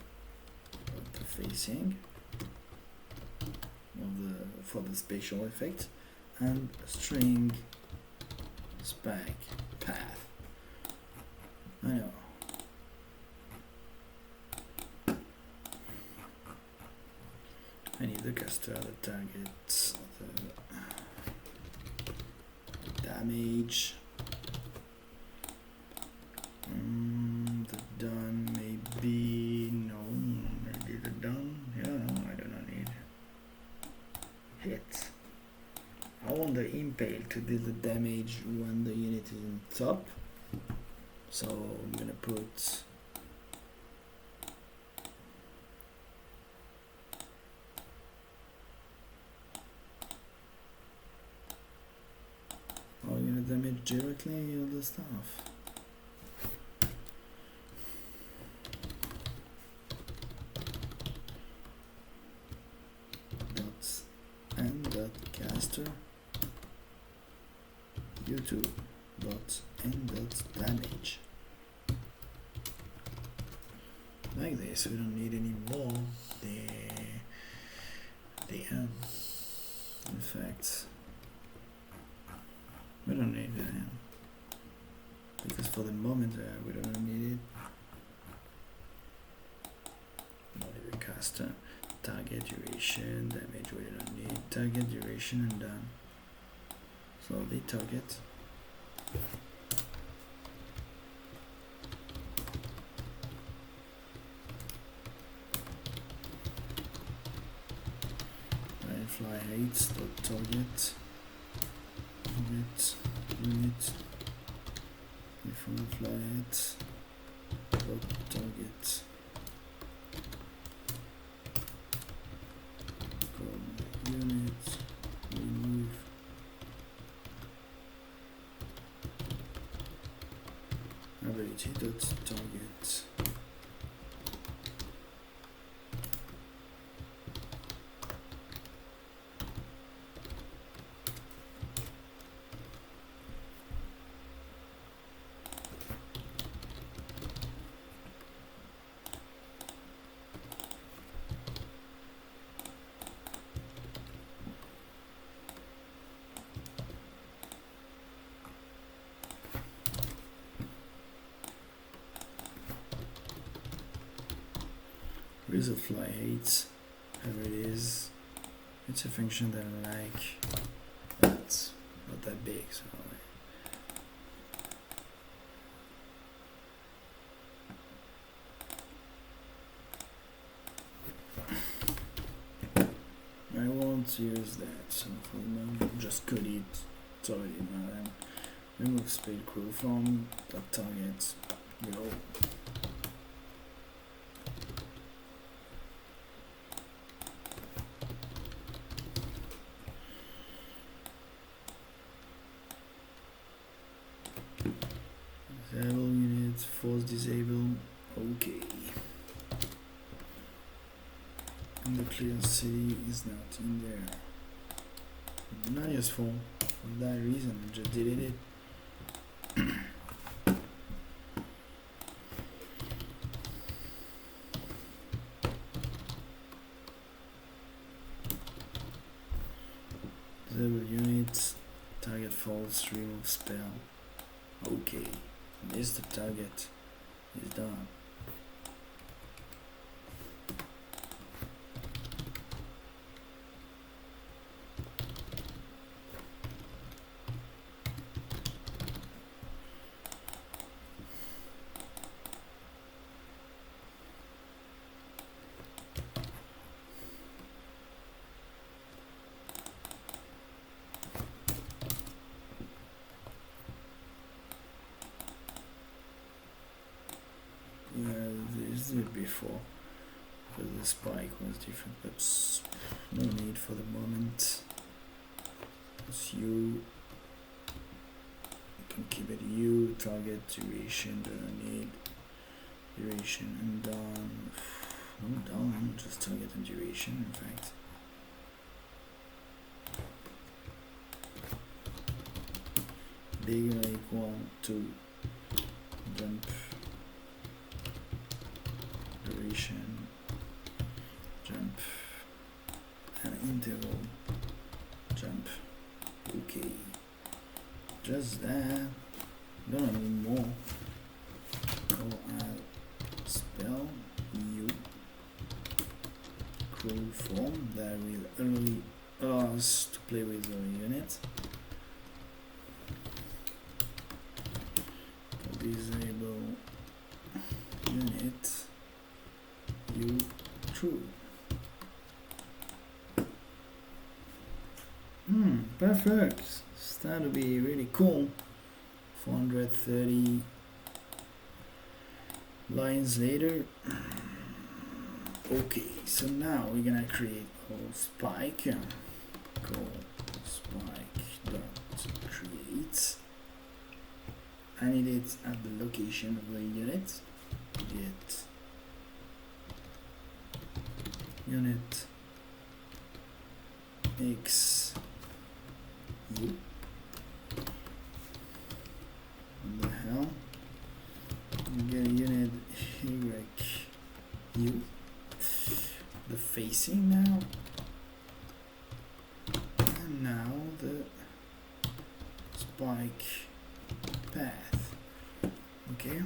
the facing of the for the spatial effect, and string spike path. I know. I need the caster, the target, the damage, the done maybe, no, maybe the done, yeah, no, I do not need hit. I want the impale to deal the damage when the unit is on top, so I'm gonna put damage directly all the stuff. Dots and dot caster u2 dots and dots damage. Like this, we don't need any more the effects. We don't need that because for the moment we don't need it. Not caster, target duration, damage we don't need, target duration and done. So the target. Fly hates dot target. Unit before fly it dot target call unit remove ability dot target Where's the fly hates? Whatever it is, it's a function that I like, but it's not that big, so I won't use that. So for the moment, just code it. It's already done. Remove spade crew from the target. Go. Disable units, force disable, okay. And the clear city is not in there. Not useful for that reason, I just deleted it. Disable units, target false, remove spell. Okay. Is the target is done. let's do it before, because the spike was different, but no need for the moment. It's you can keep it you, target, duration, don't need duration, and done. No, done, just target and duration, in fact. Bigger equal to jump, duration, jump, and interval, jump. Okay, just that. Don't need more. Or I'll spell you crew form that will only allow us to play with our unit. Disable unit you true. Perfect. Start to be really cool. 430 lines later. Okay, so now we're gonna create a spike. Call spike dot create. I need it at the location of the unit. Get unit x u. What the hell? We get unit y u. The facing now, and now the spike path. Okay,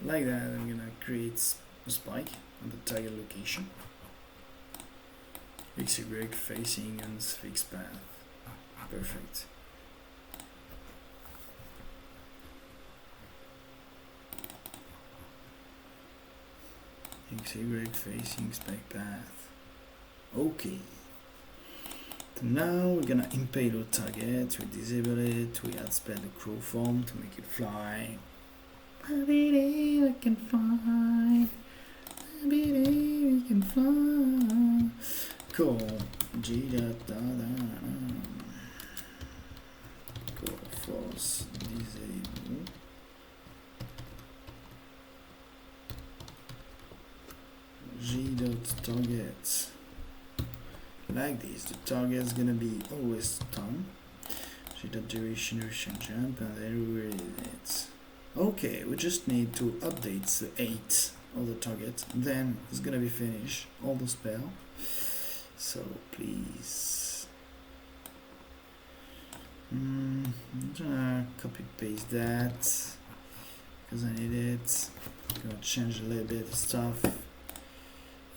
like that. I'm gonna create a spike on the target location. XY facing and fixed path. Perfect. XY facing spike path. Okay. So now we're gonna impale our target, we disable it, we add spell the crow form to make it fly. Every day we can fly. Every day we can fly. Cool. G dot da da. Cool. False. Disable. G dot target. Like this, the target is gonna be always stun. G dot duration jump, and then we read it. Okay, we just need to update the 8 of the target, then it's gonna be finished, all the spell. So please, I'm gonna copy paste that because I need it. I'm gonna change a little bit of stuff.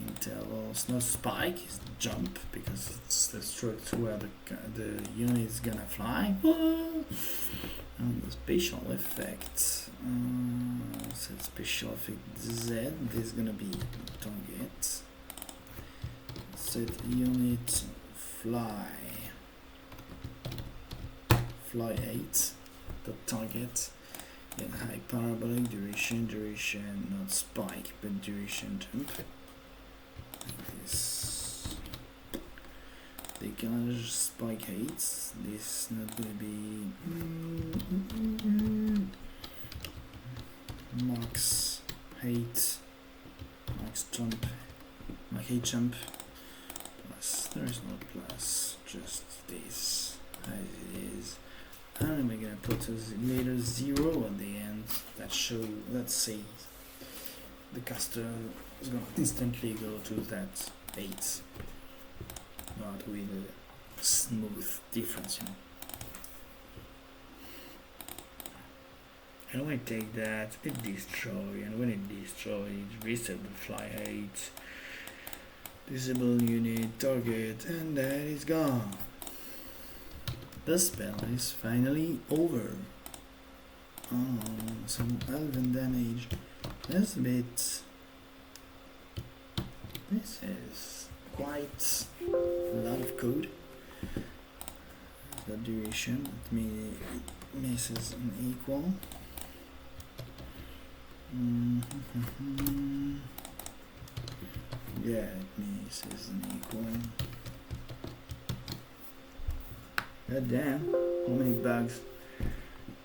Interval, it's not spike, it's jump because it's the structure where the unit is gonna fly. And the special effect, set special effect Z, this is gonna be target. Set unit fly 8, the target. Get high parabolic duration, not spike, but duration jump. This decalage spike heights. This not gonna be max height, max jump, max height jump. Plus, there is no plus, just this as it is. And we're gonna put a later 0 at the end. That says the caster is going to instantly go to that 8, not with a smooth difference, you know. And when I take that, it destroy, and when it destroys, reset the fly 8, disable unit, target, and that is gone. The spell is finally over. Some Elven damage. That's a bit. This is quite a lot of code. The duration, it misses an equal. Yeah, it means it's an equal. God damn, how many bugs?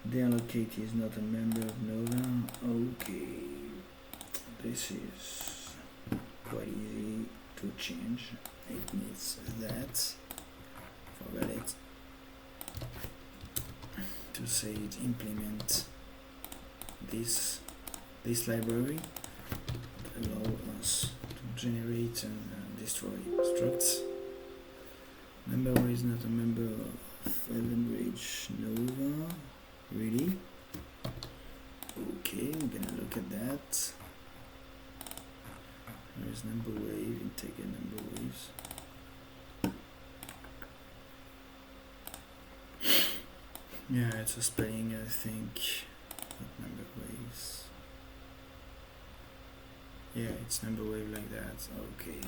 The allocate is not a member of Nova. Okay, this is quite easy to change. It needs that. Forgot it. To say it implement this library that allow us to generate and destroy structs. Member is not a member of Elven Ravage Nova. Really? Okay, I'm gonna look at that. There's number wave, intake and number waves. Yeah, it's a spelling, I think. Not number waves. Yeah, it's number wave like that. Okay.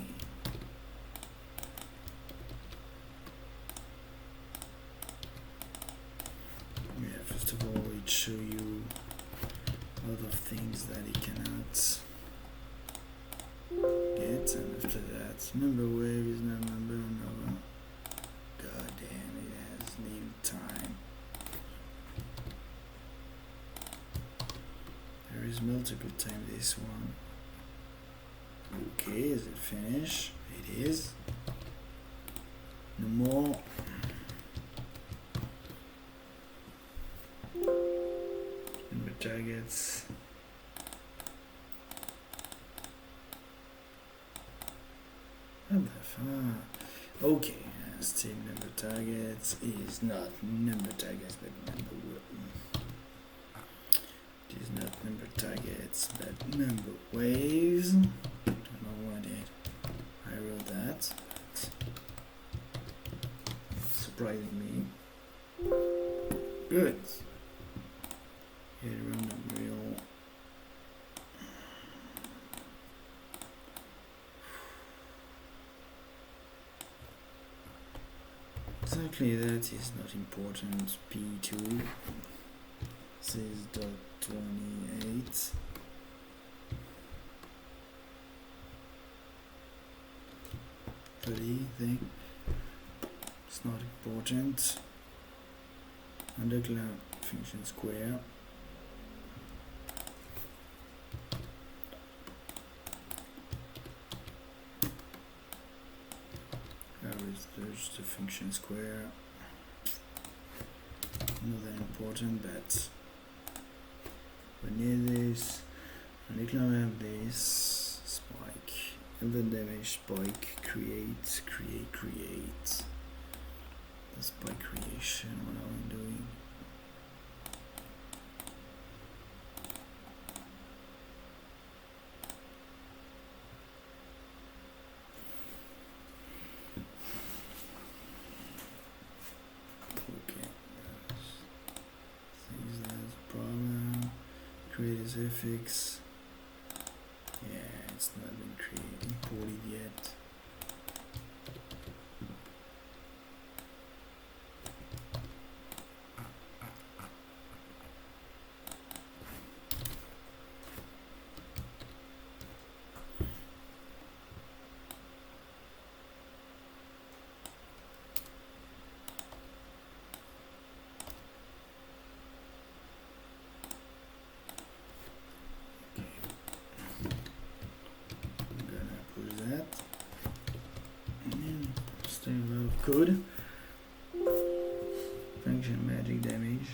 Yeah, first of all, it show you a lot of things that it cannot get, and after that, number wave is not number Nova. God damn, it has little time. There is multiple time this one. Okay, is it finished? It is. No more. Number targets. What the fuck? Okay, still number targets is not number targets, but number it is not number targets, but number waves. Don't know why I wrote that, but it's surprising me. Good. Hit random real. Exactly, that is not important. P2 says .28. Thing. It's not important. Undercloud function square. There's the function square. Not that important, but we need this. And we can have this spike. Elven damage spike. Create. The spike creation. What are we doing? Create as fx. Yeah, it's not been imported yet. Code function magic damage.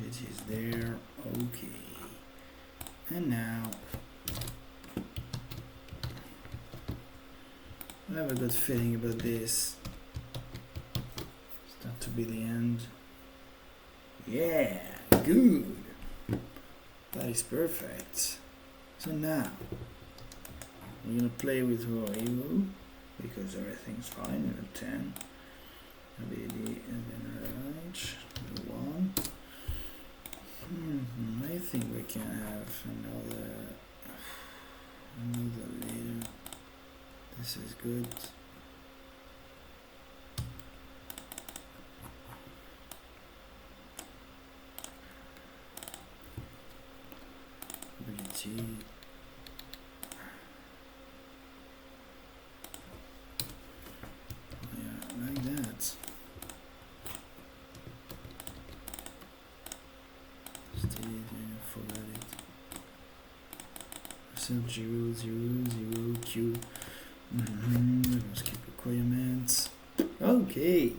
It is there. Okay, and now I have a good feeling about this. Start to be the end. Yeah, good. That is perfect. So now, we're gonna play with her evil, because everything's fine in a 10. Ability and then Ravage, 1. I think we can have another later. This is good. still 000 Q. Let's keep requirements. Okay.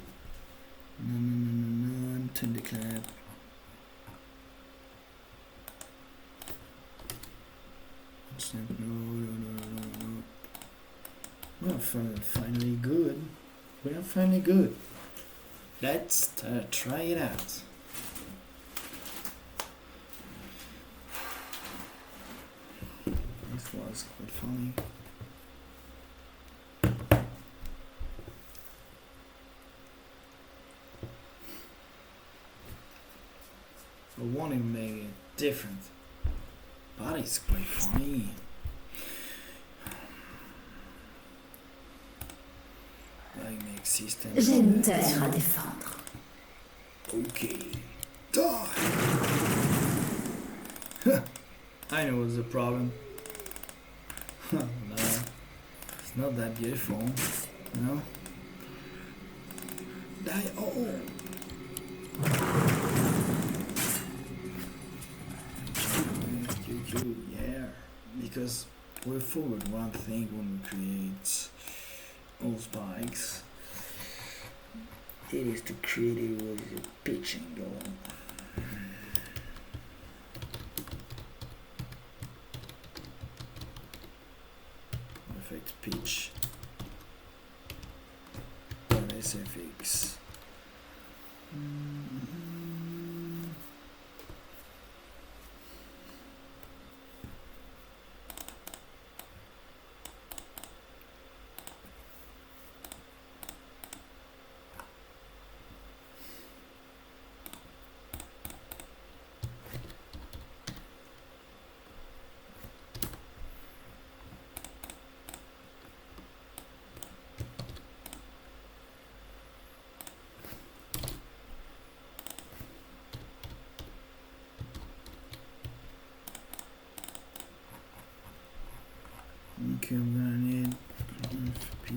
Thunderclap. No. We're finally good. We are finally good. Let's try it out. This was quite funny. I want to make it different, but it's quite funny. I make systems. J'ai une terre à défendre. Okay. Die! I know what's the problem. No, it's not that beautiful. No? Die all! Yeah, because we forward one thing when we create all spikes. It is to create it with a pitch angle. Perfect pitch. SFX. Okay, I'm gonna need FP.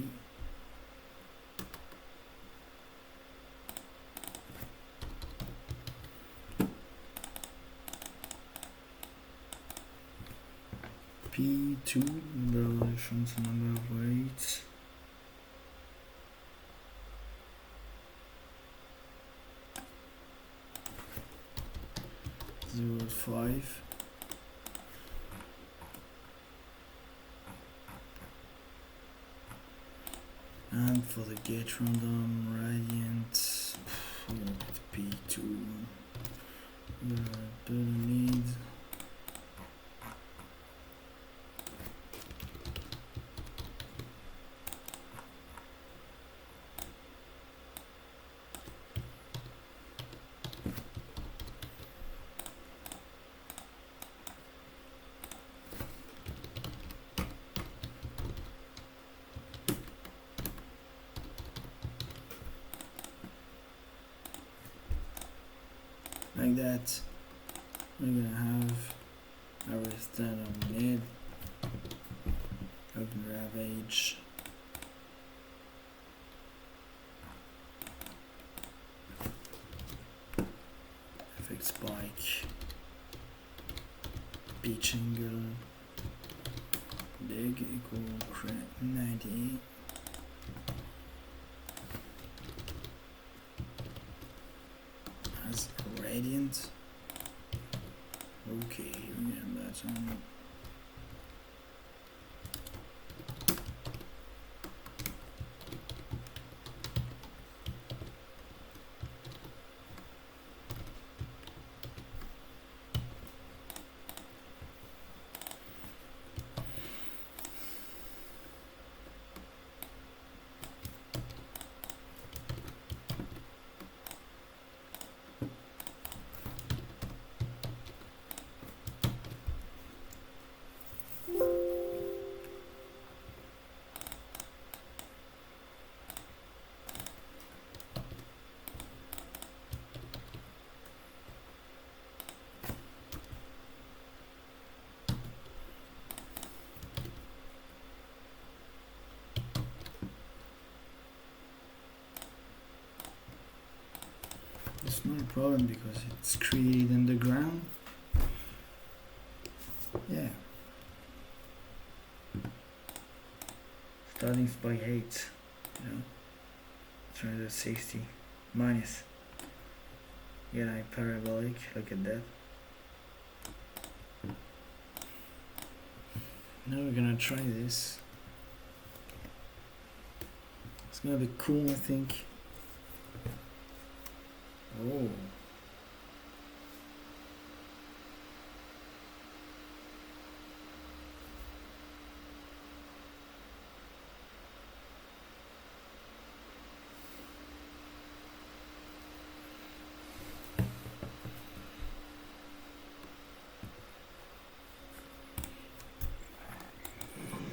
P2, number of electrons, number of weights. Zero 5. And for the gauge random radiant, we're gonna put P2. We're gonna need like that. We're gonna have everything we need. Open Ravage. Effect spike. Pitch angle. Big equal 98. As a radiant. Okay, we have that on. It's not a problem because it's created underground. Yeah. Starting by 8, you know, 360 minus. Get a parabolic, look at that. Now we're gonna try this. It's gonna be cool, I think. Oh.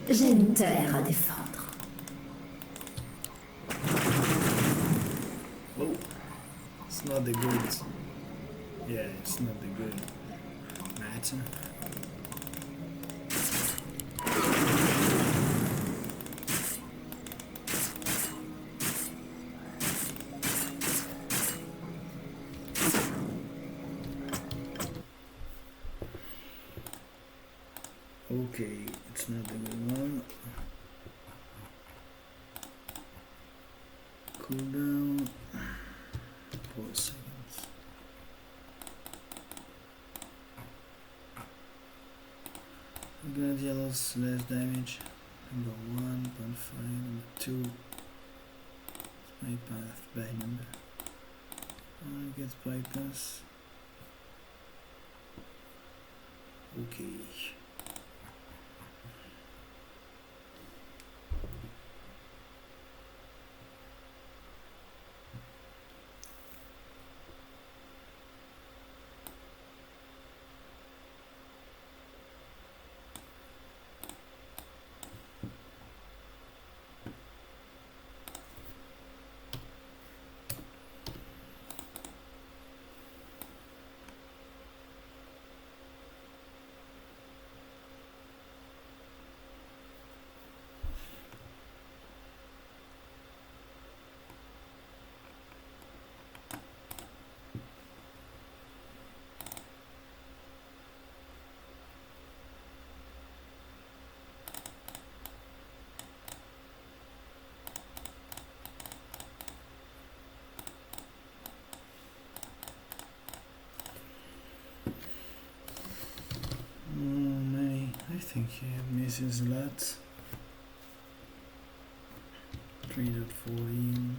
J'ai une terre à défendre. Oh. It's not the good. Yeah, it's not the good matter. Okay, it's not the good one. Cool down. 4 seconds. Good yellows, less damage. Number 1, bonfire. Number 2. My path, bad number. Gets bypass. Okay. I think he misses a lot. 3.14.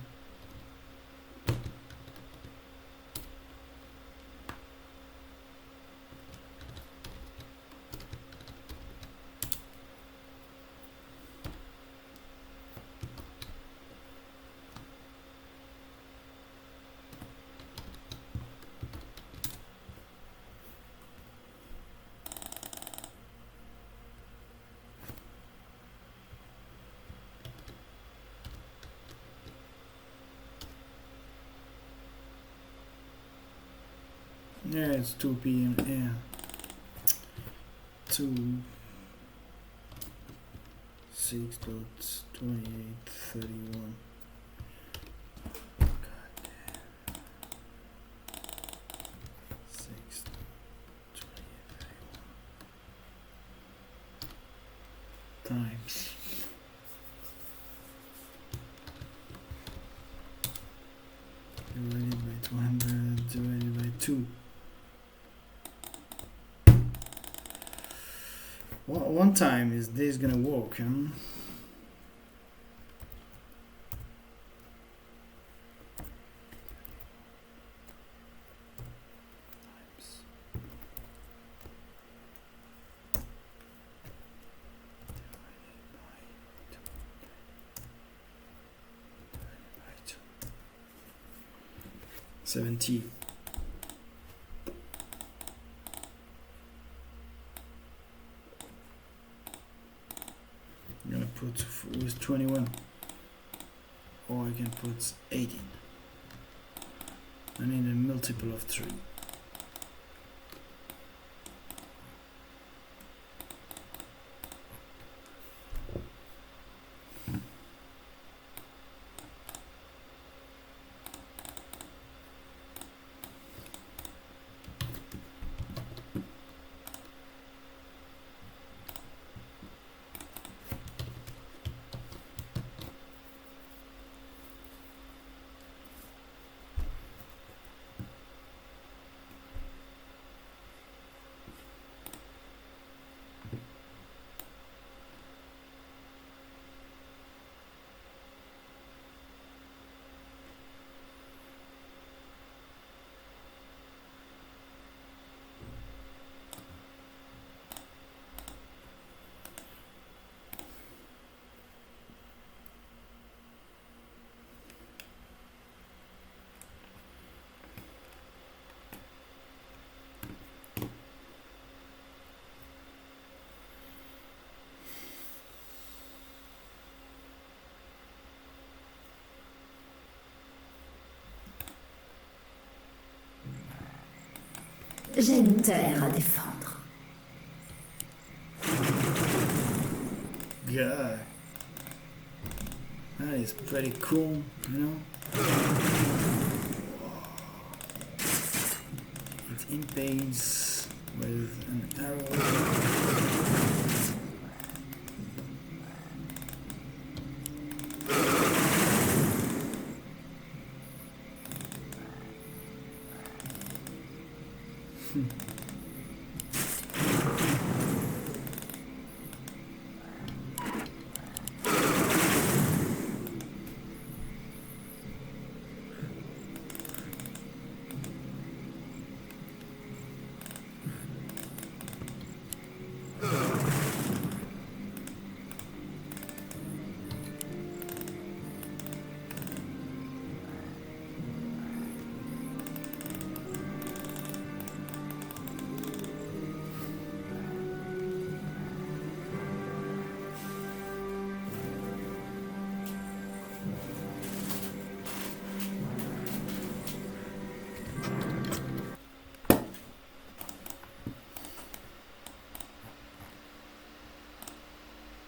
Yeah, it's 2 p.m. Yeah. 2 6.2831. God damn. 6.2831 times. Divided by 200 divided by 2. One time is this gonna work, huh? Divided by 70. I'm gonna put with 21, or I can put 18. I need a multiple of 3. J'ai une terre à défendre. God. That is pretty cool, you know? It impales with an arrow.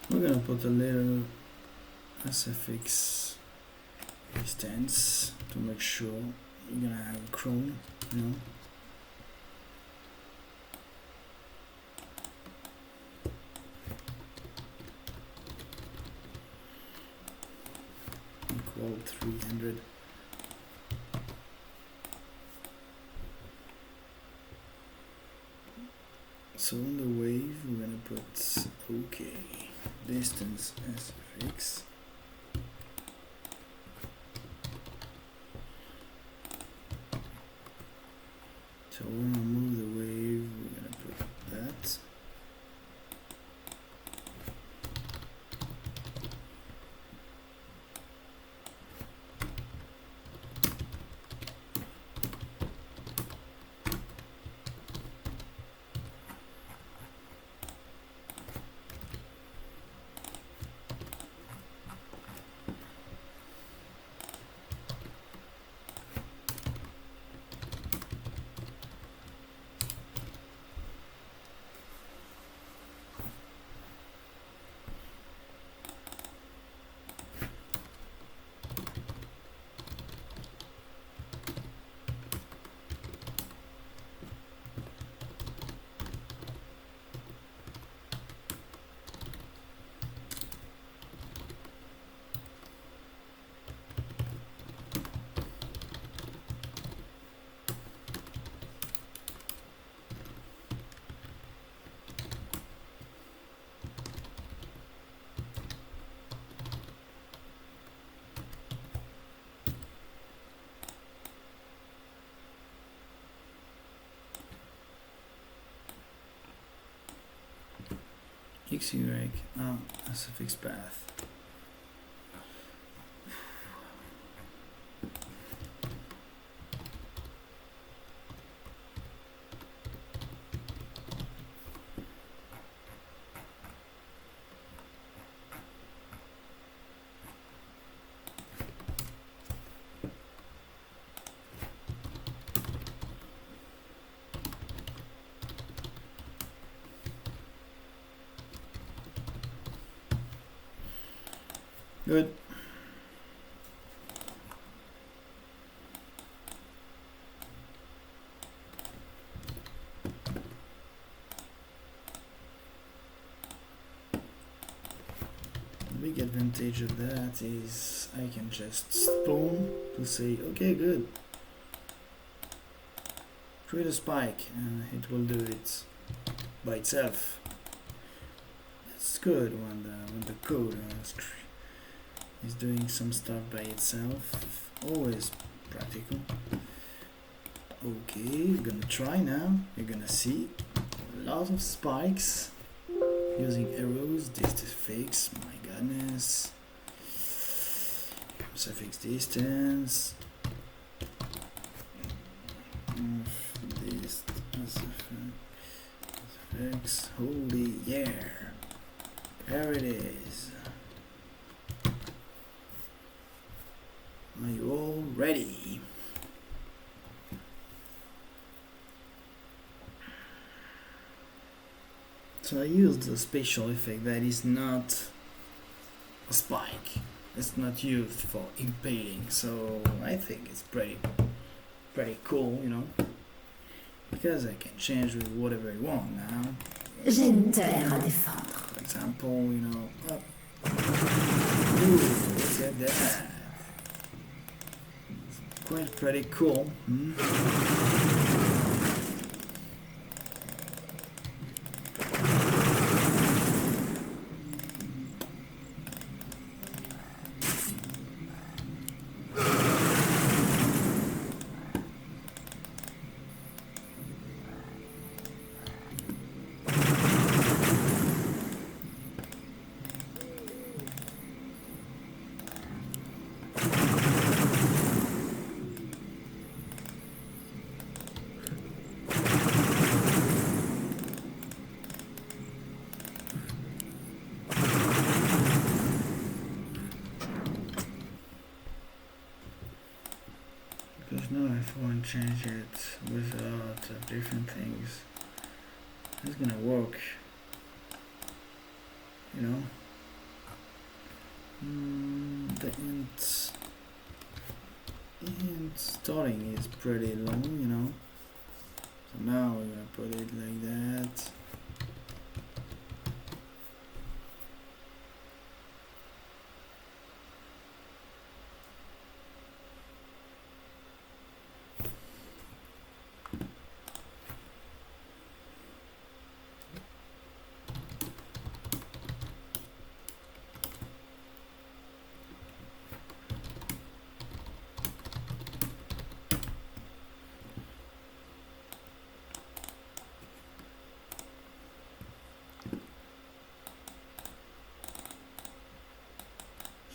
We're gonna put a little SFX distance to make sure we're gonna have a crown, you know. Equal 300. So on the wave we're gonna put okay. Distance SFX. So when I move the wave, we're gonna put that. XY, oh, that's a fixed path. Good. The big advantage of that is I can just spawn to say, okay, good. Create a spike and it will do it by itself. That's good when the code is doing some stuff by itself. Always practical. Okay, we're gonna try now. You're gonna see a lot of spikes using arrows. This is fixed, my goodness. Suffix distance. This suffix. Holy yeah. There it is. Are you all ready? So I used a special effect that is not a spike. It's not used for impaling, so I think it's pretty cool, you know, because I can change with whatever I want now. J'ai une terre à défendre. For example, you know, up. Ooh, look at that. It's quite pretty cool. Because now if I want to change it with a lot of different things, it's gonna work, you know. The int starting is pretty long, you know. So now we're gonna put it like that.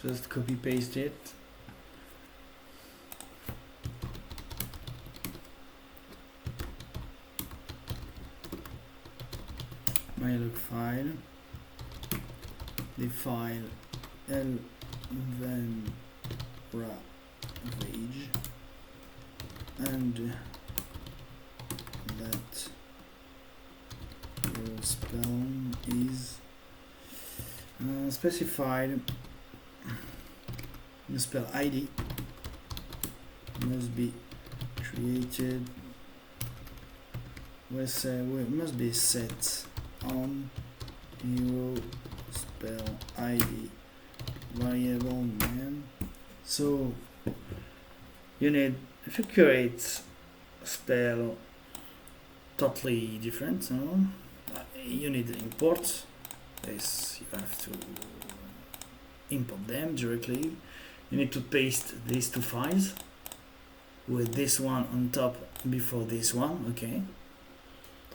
Just copy paste it. My look file. The file Elven Ravage, and that your spell is specified. The spell ID must be created with must be set on your spell ID variable name. So you need, if you create a spell totally different, you need to import this. You have to import them directly. You need to paste these two files with this one on top before this one, okay?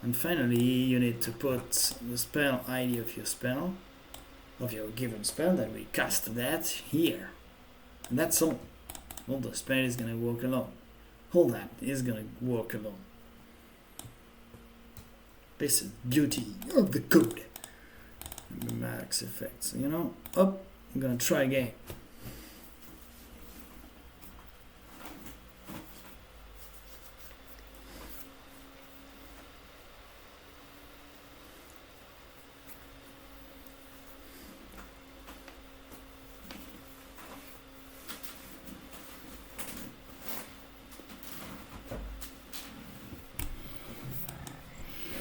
And finally, you need to put the spell ID of your spell, of your given spell that we cast that here. And that's all. All the spell is gonna work alone. All that is gonna work alone. This is beauty of the code. And the max effects, you know? I'm gonna try again.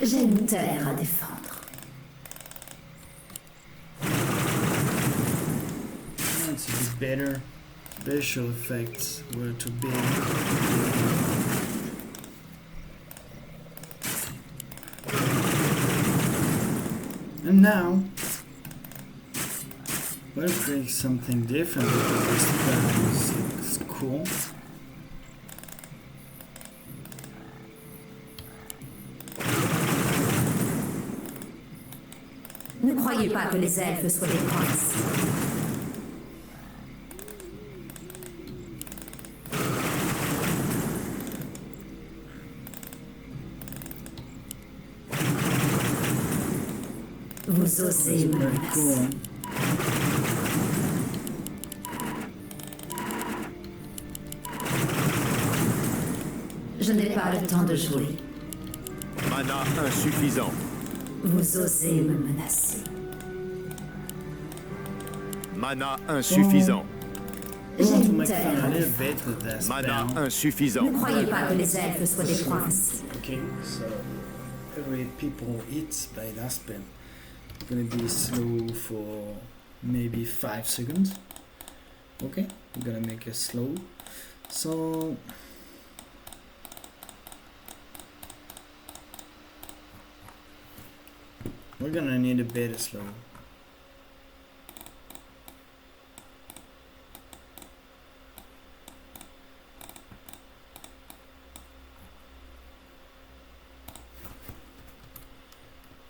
J'ai une terre à défendre. It's a bit better. Special effects were too big. And now we'll create something different because this is cool. Ne croyez pas que les elfes soient des princes. Vous osez me menacer. Je n'ai pas le temps de jouer. Mana insuffisant. Vous osez me menacer. Mana insuffisant. We want to J'aime make fun a terre little défendre. bit with that Mana spell. Ne insuffisant. croyez pas que les elfes soient des princes. Okay, so every people hit by that spell gonna be slow for maybe 5 seconds. Okay, we're gonna make it slow. So we're gonna need a bit slow.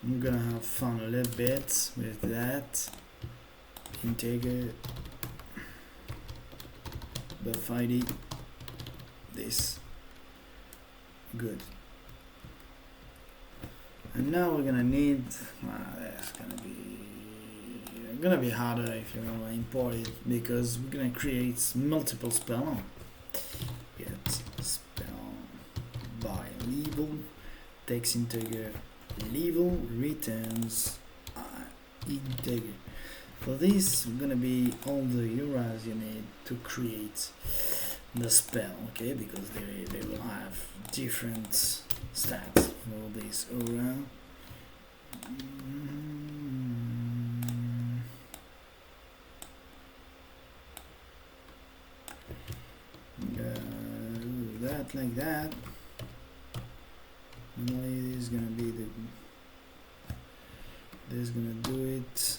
I'm gonna have fun a little bit with that. Integer, buff ID, this, good. And now we're gonna need, that's gonna be harder if you're gonna import it, because we're gonna create multiple spell. Get spell by level, text integer level, returns integer. For this, gonna be all the auras you need to create the spell, okay? Because they will have different stats for this aura. Do that like that. Normally this is gonna be the. This is gonna do it.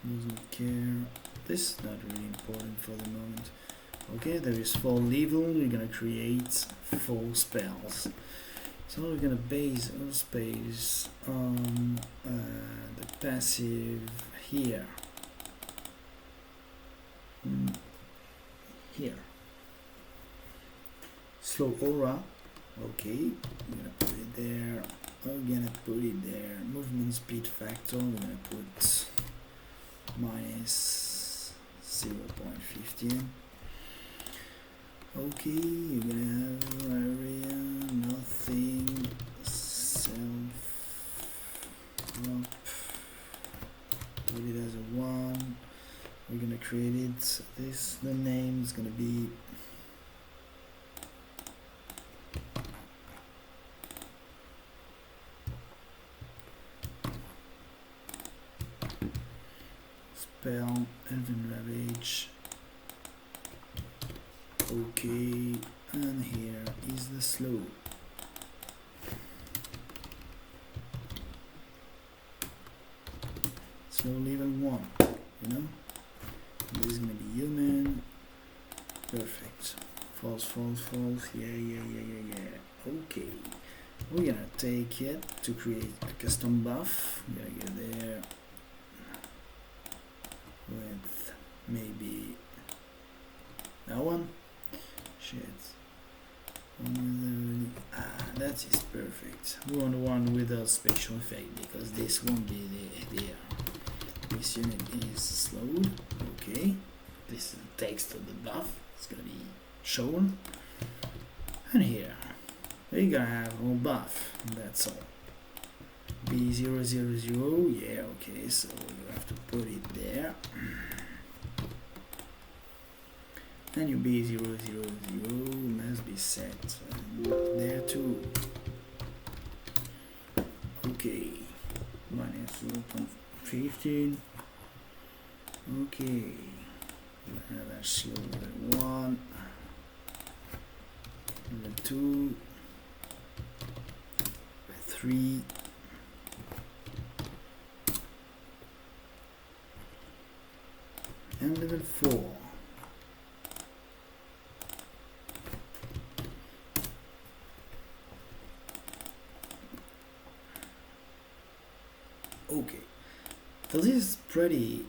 Doesn't care. This is not really important for the moment. Okay, there is 4 level. We're gonna create 4 spells. So we're gonna base our space on the passive here. Here. Slow aura. Okay, we're gonna put it there. We're gonna put it there. Movement speed factor. We're gonna put minus 0.15. Okay, you're gonna have area, nothing, self, up, put it as a 1. We're gonna create it. This, the name is gonna be spell Elven Ravage. Okay, and here is the slow. Slow level 1, you know? This is gonna be human. Perfect. False, false, false. Yeah. Okay. We're gonna take it to create a custom buff. We're gonna get there with maybe that one. Shit. That is perfect. We want one without special effect because this won't be there. This unit is slowed. Okay. This is the text of the buff. It's gonna be shown. And here we're gonna have a buff. That's all. B000. Yeah. Okay. So you have to put it there. And your B000 must be set there too. Okay, minus 0.15. Okay, that's slow level 1, level 2, 3, and level 4. Okay, so this is pretty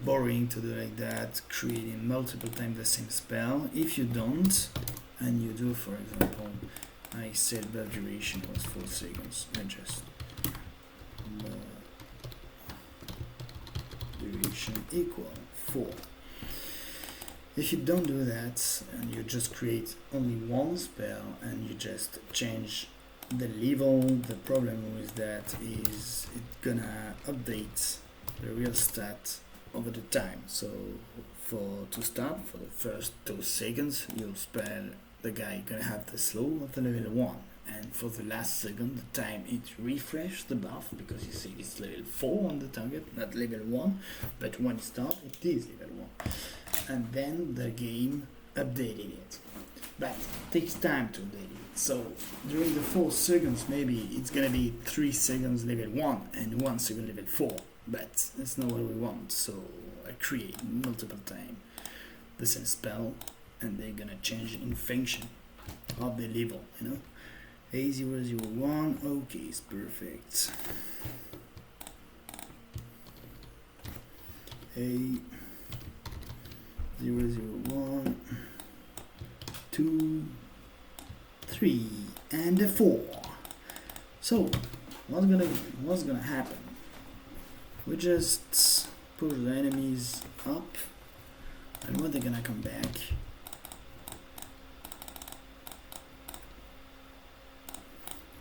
boring to do like that, creating multiple times the same spell. If you don't, and you do, for example, I said buff duration was 4 seconds, adjust duration equal 4. If you don't do that and you just create only one spell and you just change the level, the problem with that is it's gonna update the real stat over the time. So to start, for the first 2 seconds, you'll spell the guy gonna have the slow of the level 1. And for the last second, the time it refreshes the buff, because you see it's level 4 on the target, not level 1, but when it starts, it is level 1. And then the game updated it. But it takes time to update it. So during the 4 seconds, maybe it's gonna be 3 seconds level 1 and 1 second level 4. But that's not what we want. So I create multiple times the same spell, and they're gonna change in function of the level, you know. A001, okay, it's perfect. A001, 2, 3, and a 4. So what's gonna happen? We just push the enemies up, and when they're gonna come back,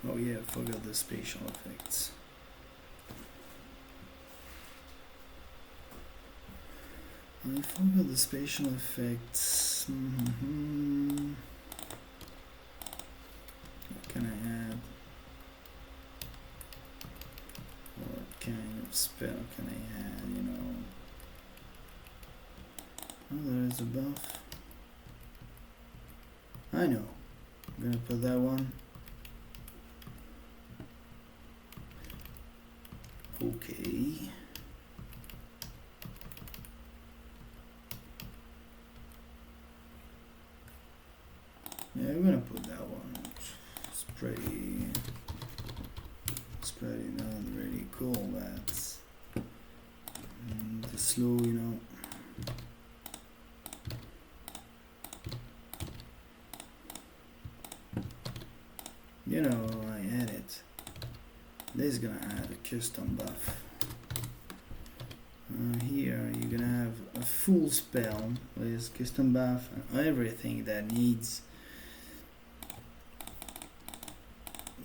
oh yeah, I forgot the spatial effects. I forgot the spatial effects. What can I add? What kind of spell can I add, you know? Oh, there is a buff. I know. I'm gonna put that one. Okay. Yeah, we're gonna put that one. It's pretty not really cool, but the slow, you know. You know, I add it. This is gonna add a custom buff. Here you're gonna have a full spell with custom buff and everything that needs.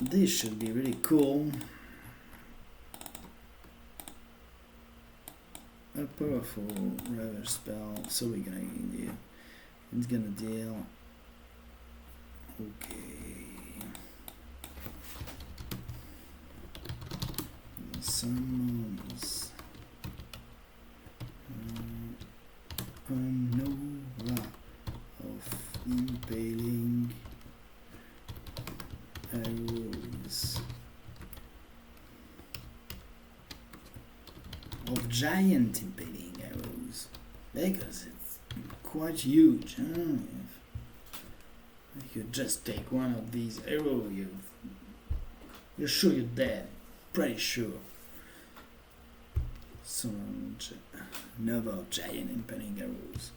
This should be really cool. A powerful Ravage spell. So we're gonna deal. It's gonna deal. Okay. Summons Nova of Impaling Arrows of Giant Impaling Arrows, because it's quite huge. If you just take one of these arrows, you're sure you're dead. Pretty sure. Some Nova of Giant Impaling Arrows.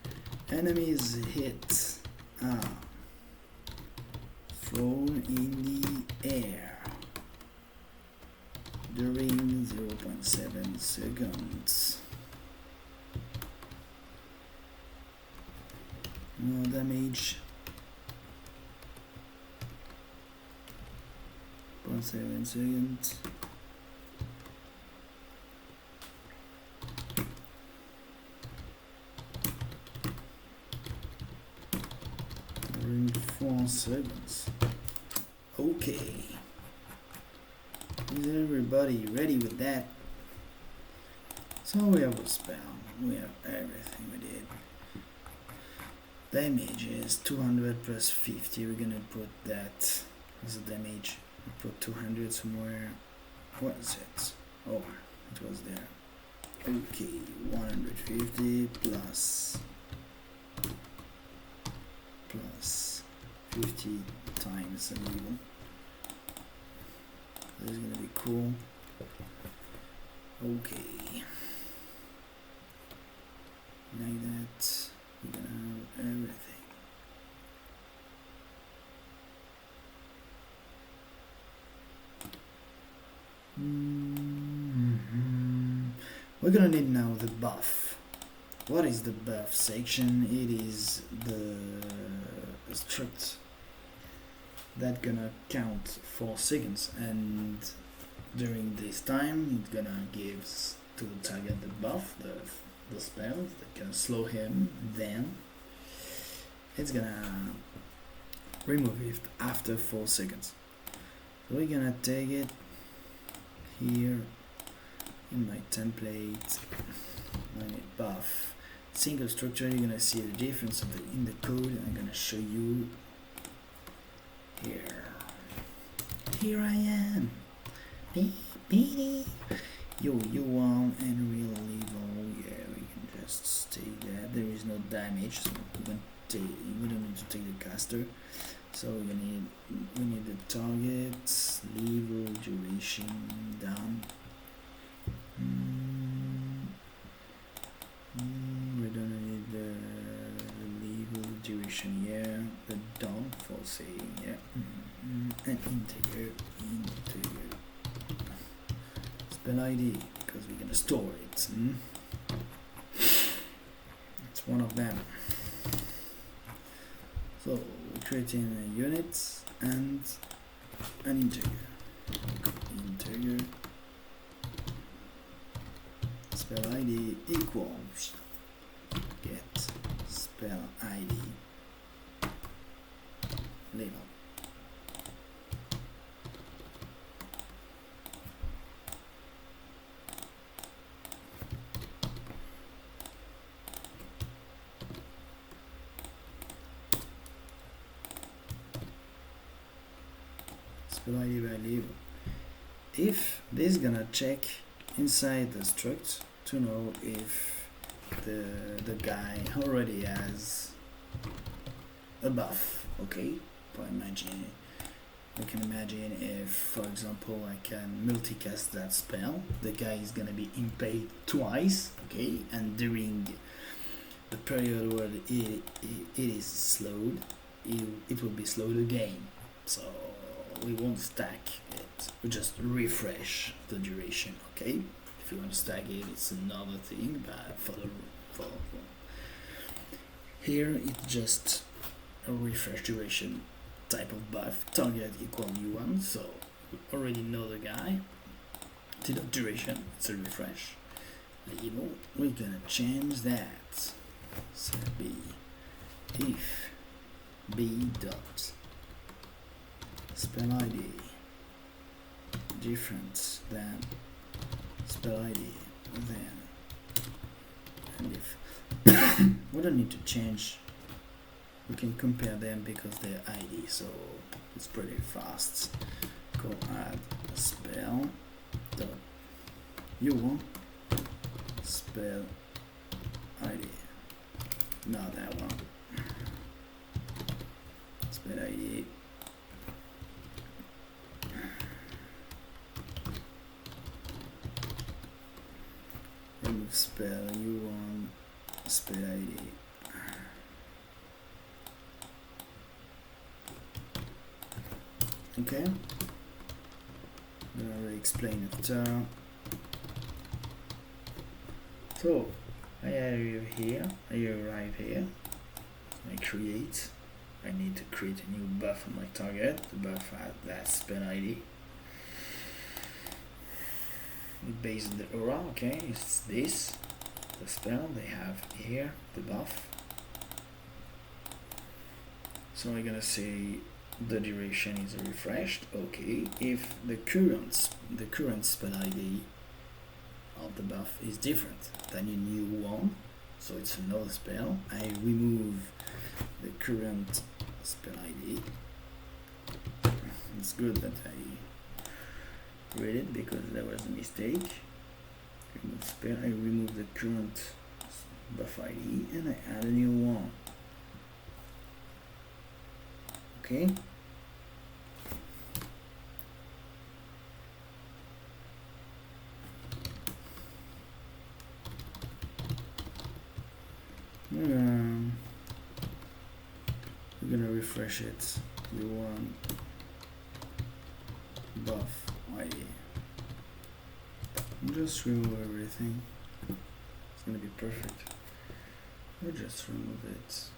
Enemies hit are thrown in the air during 0.7 seconds. No damage. 0.7 seconds. During 4 seconds. Okay. Is everybody ready with that? So we have a spell. We have everything we did. Damage is 200 plus 50. We're gonna put that as a damage. We put 200 somewhere. What is it? Oh, it was there. Okay, 150 plus 50 times the level. This is gonna be cool. Okay. Like that. We're gonna have everything. We're gonna need now the buff. what is the buff section? It is the struct that gonna count 4 seconds, and during this time it's gonna gives to the target the buff, the spell that can slow him, then it's gonna remove it after 4 seconds. So we're gonna take it here in my template, my buff, single structure. You're gonna see the difference of in the code. I'm gonna show you here. Here I am. Beady. You want and real evil. Yeah, we can just take that. There is no damage, so we don't need to take the caster. So we need the target, level, duration, down. We don't need the level, duration, yeah. The down for saying, yeah. And integer. Spell ID, because we're gonna store it. It's one of them. So we're creating a unit and an integer. Integer spell ID equals get spell ID label. Spell ID by label. If this is gonna check inside the struct to know if the guy already has a buff. Okay, for imagine, I can imagine if, for example, I can multicast that spell, the guy is gonna be impaled twice. Okay, and during the period where it is slowed, it will be slowed again. So we won't stack it, we just refresh the duration. Okay, if you want to stack it, it's another thing, but for here it's just a refresh duration type of buff. Target equal U1, so we already know the guy. To the duration, it's a refresh. Label, we're gonna change that. So B, if B dot spell ID different than spell ID, then, and if we don't need to change, we can compare them because they're ID, so it's pretty fast. Go add a spell dot U1 spell ID, not that one, spell ID. Remove spell U1 spell ID. Okay, I'm gonna re-explain it. So I arrive here, I need to create a new buff on my target. The buff has that spell ID. Based on the aura, okay, it's this, the spell they have here, the buff. So I'm gonna say the duration is refreshed. Okay, if the current spell ID of the buff is different than your new one, so it's another spell, I remove the current spell ID. It's good that I read it because there was a mistake. Remove spell, I remove the current buff ID and I add a new one. Okay. We're gonna refresh it. You want buff ID. Just remove everything. It's gonna be perfect. Or just remove it.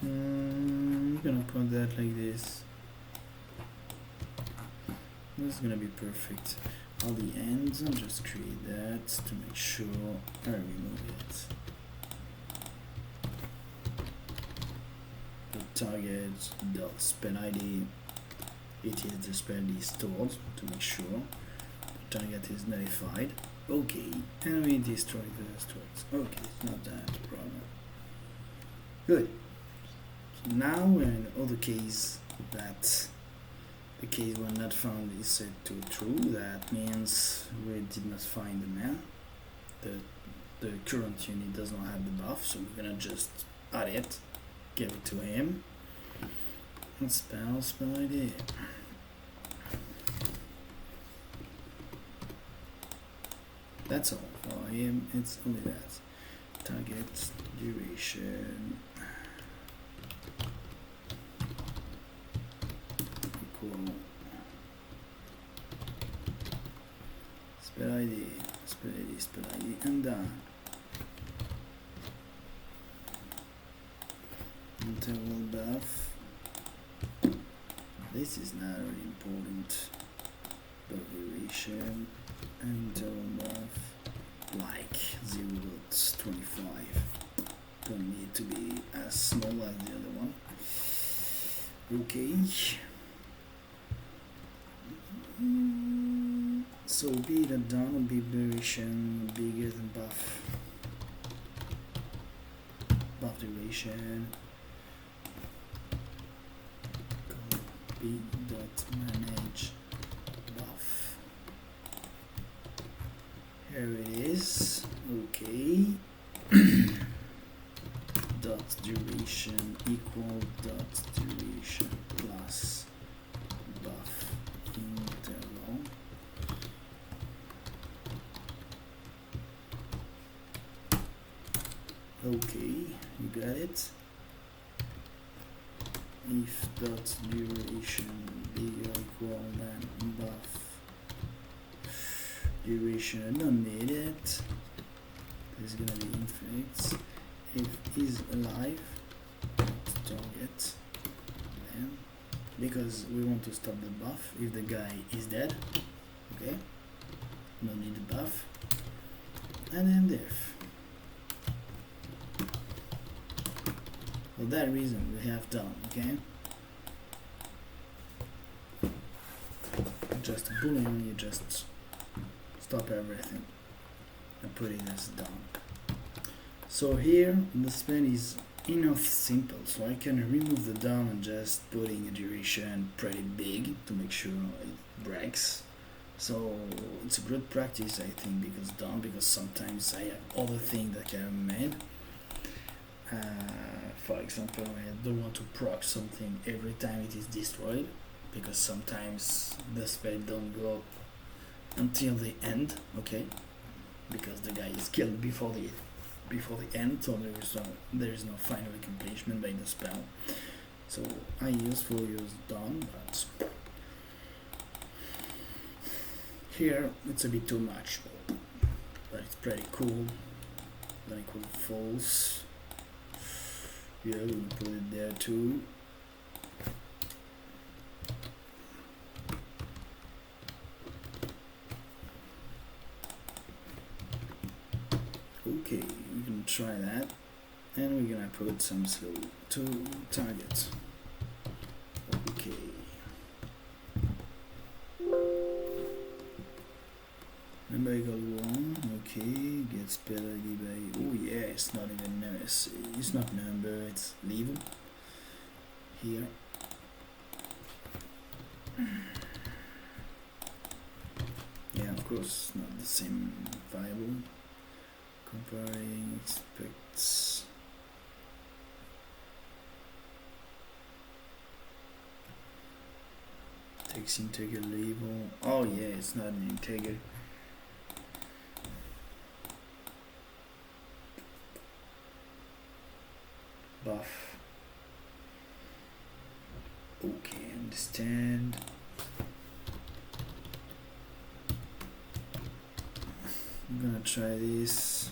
I'm gonna put that like this. That's gonna be perfect. All the ends, I'll just create that to make sure I remove it. The target dot spell ID. It is the spell ID stored to make sure the target is nullified. Okay, and we destroy the structs. Okay, it's not that problem. Good. So now we're in the other case that the case when not found is set to true. That means we did not find the man. The current unit does not have the buff, so we're gonna just add it, give it to him, and spell ID. That's all for him. It's only that. Target duration equal spell ID, and done. Interval buff. This is not really important. Buff duration and interval buff like 0.25. Don't need to be as small as the other one. Okay. So be it done and be duration bigger than buff. Buff duration. B dot manage buff. Here it is. Okay. Dot duration equal dot duration plus buff interval. Okay, you got it. If dot duration bigger equal than buff duration, I don't need it. There's gonna be infinite. If is alive, target, then because we want to stop the buff. If the guy is dead, okay, no need the buff, and then def. For that reason, we have done, okay? Just a boolean, you just stop everything and put it as done. So here, the spell is enough simple, so I can remove the down and just putting a duration pretty big to make sure it breaks. So it's a good practice, I think, because sometimes I have other things that can be made. For example, I don't want to proc something every time it is destroyed, because sometimes the spell don't go until the end, okay? Because the guy is killed before the end, so there is no final accomplishment by the spell. So I use done, but here it's a bit too much, but it's pretty cool. Then equal false. Yeah, we'll put it there too. Okay, we can try that, and we're gonna put some slow to target. Okay. Number equal 1. Okay, get spell ID by. Oh yeah, it's not even it's not number. It's level here. Yeah, of course, not the same variable. Comparing expects. Takes integer label. Oh yeah, it's not an integer. Buff. Okay, and understand. I'm gonna try this.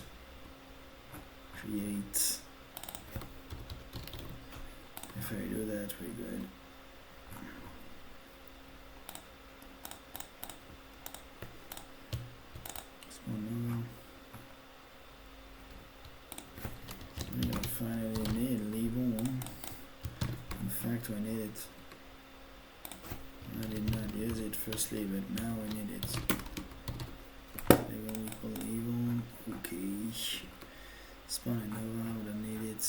Create. If I do that, we're good. Small number. We're gonna finally need leave on. In fact, we need it. I did not use it firstly, but now we need it. Equal evil. Okay. Spawn and Nova, we don't need it.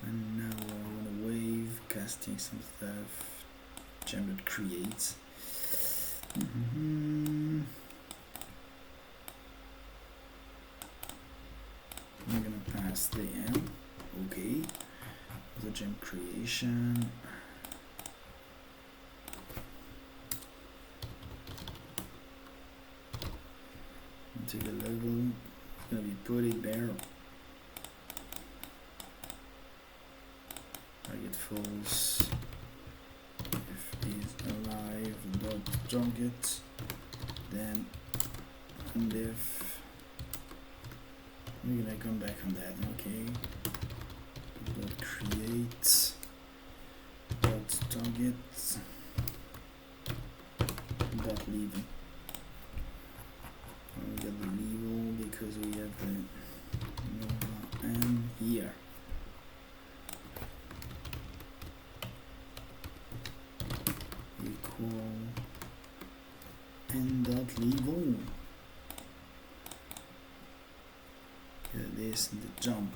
And now I want to wave, casting some stuff. Jammed create. I'm gonna pass the M. Okay. The gem creation. Take a level. It's gonna be pretty bare. Target false. If he's alive, dot target. Then and if we're gonna come back on that, okay. Dot create dot target dot leave. We got the level because we have the Nova and here. Equal and dot level. Get this and the jump.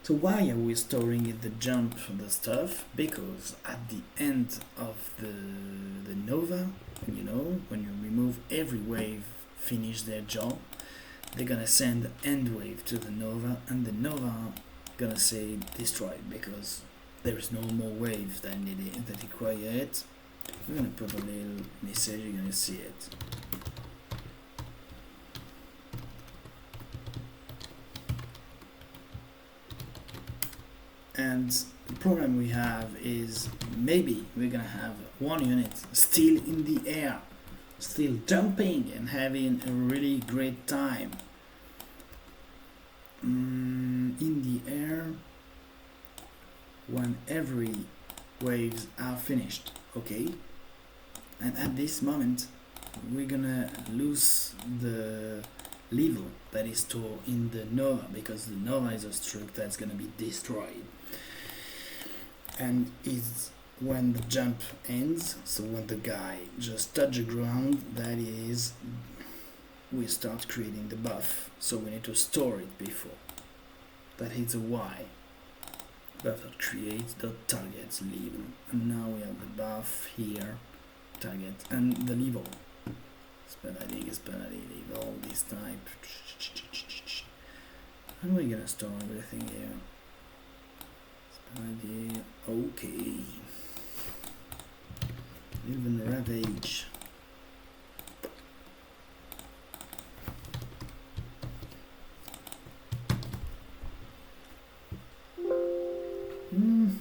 So why are we storing in the jump the stuff? Because at the end of the Nova, you know, when you remove every wave, finish their job, they're gonna send end wave to the Nova, and the Nova gonna say destroyed because there is no more waves that require it. We're gonna put a little message, you're gonna see it. And the problem we have is maybe we're gonna have one unit still in the air, still jumping and having a really great time in the air when every waves are finished, okay? And at this moment we're gonna lose the level that is stored in the Nova, because the Nova is a struct that's gonna be destroyed. And it's when the jump ends, so when the guy just touch the ground, that is, we start creating the buff. So we need to store it before. That hits a Y. Buff.create.targets level. And now we have the buff here, target, and the level. Spell ID, level, this type. And we're gonna store everything here. Idea. Okay. Elven Ravage. And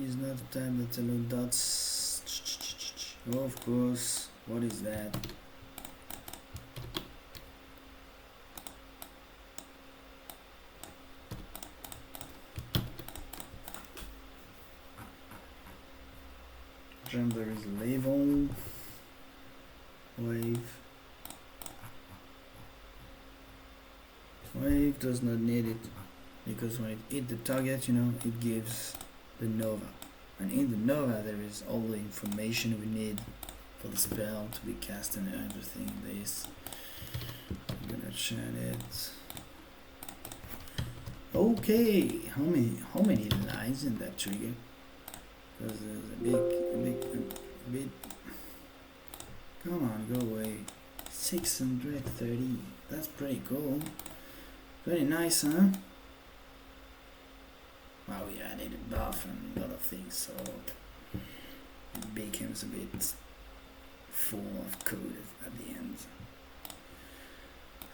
it's not a type that's alone dots. Oh, of course. What is that? There is level, wave. Wave does not need it because when it hits the target, you know, it gives the Nova, and in the Nova there is all the information we need for the spell to be cast and everything. This I'm gonna chat it. Okay, how many lines in that trigger? Because there's a bit. Come on, go away. 630. That's pretty cool. Very nice, huh? Wow, we added a buff and a lot of things, so it becomes a bit full of code at the end.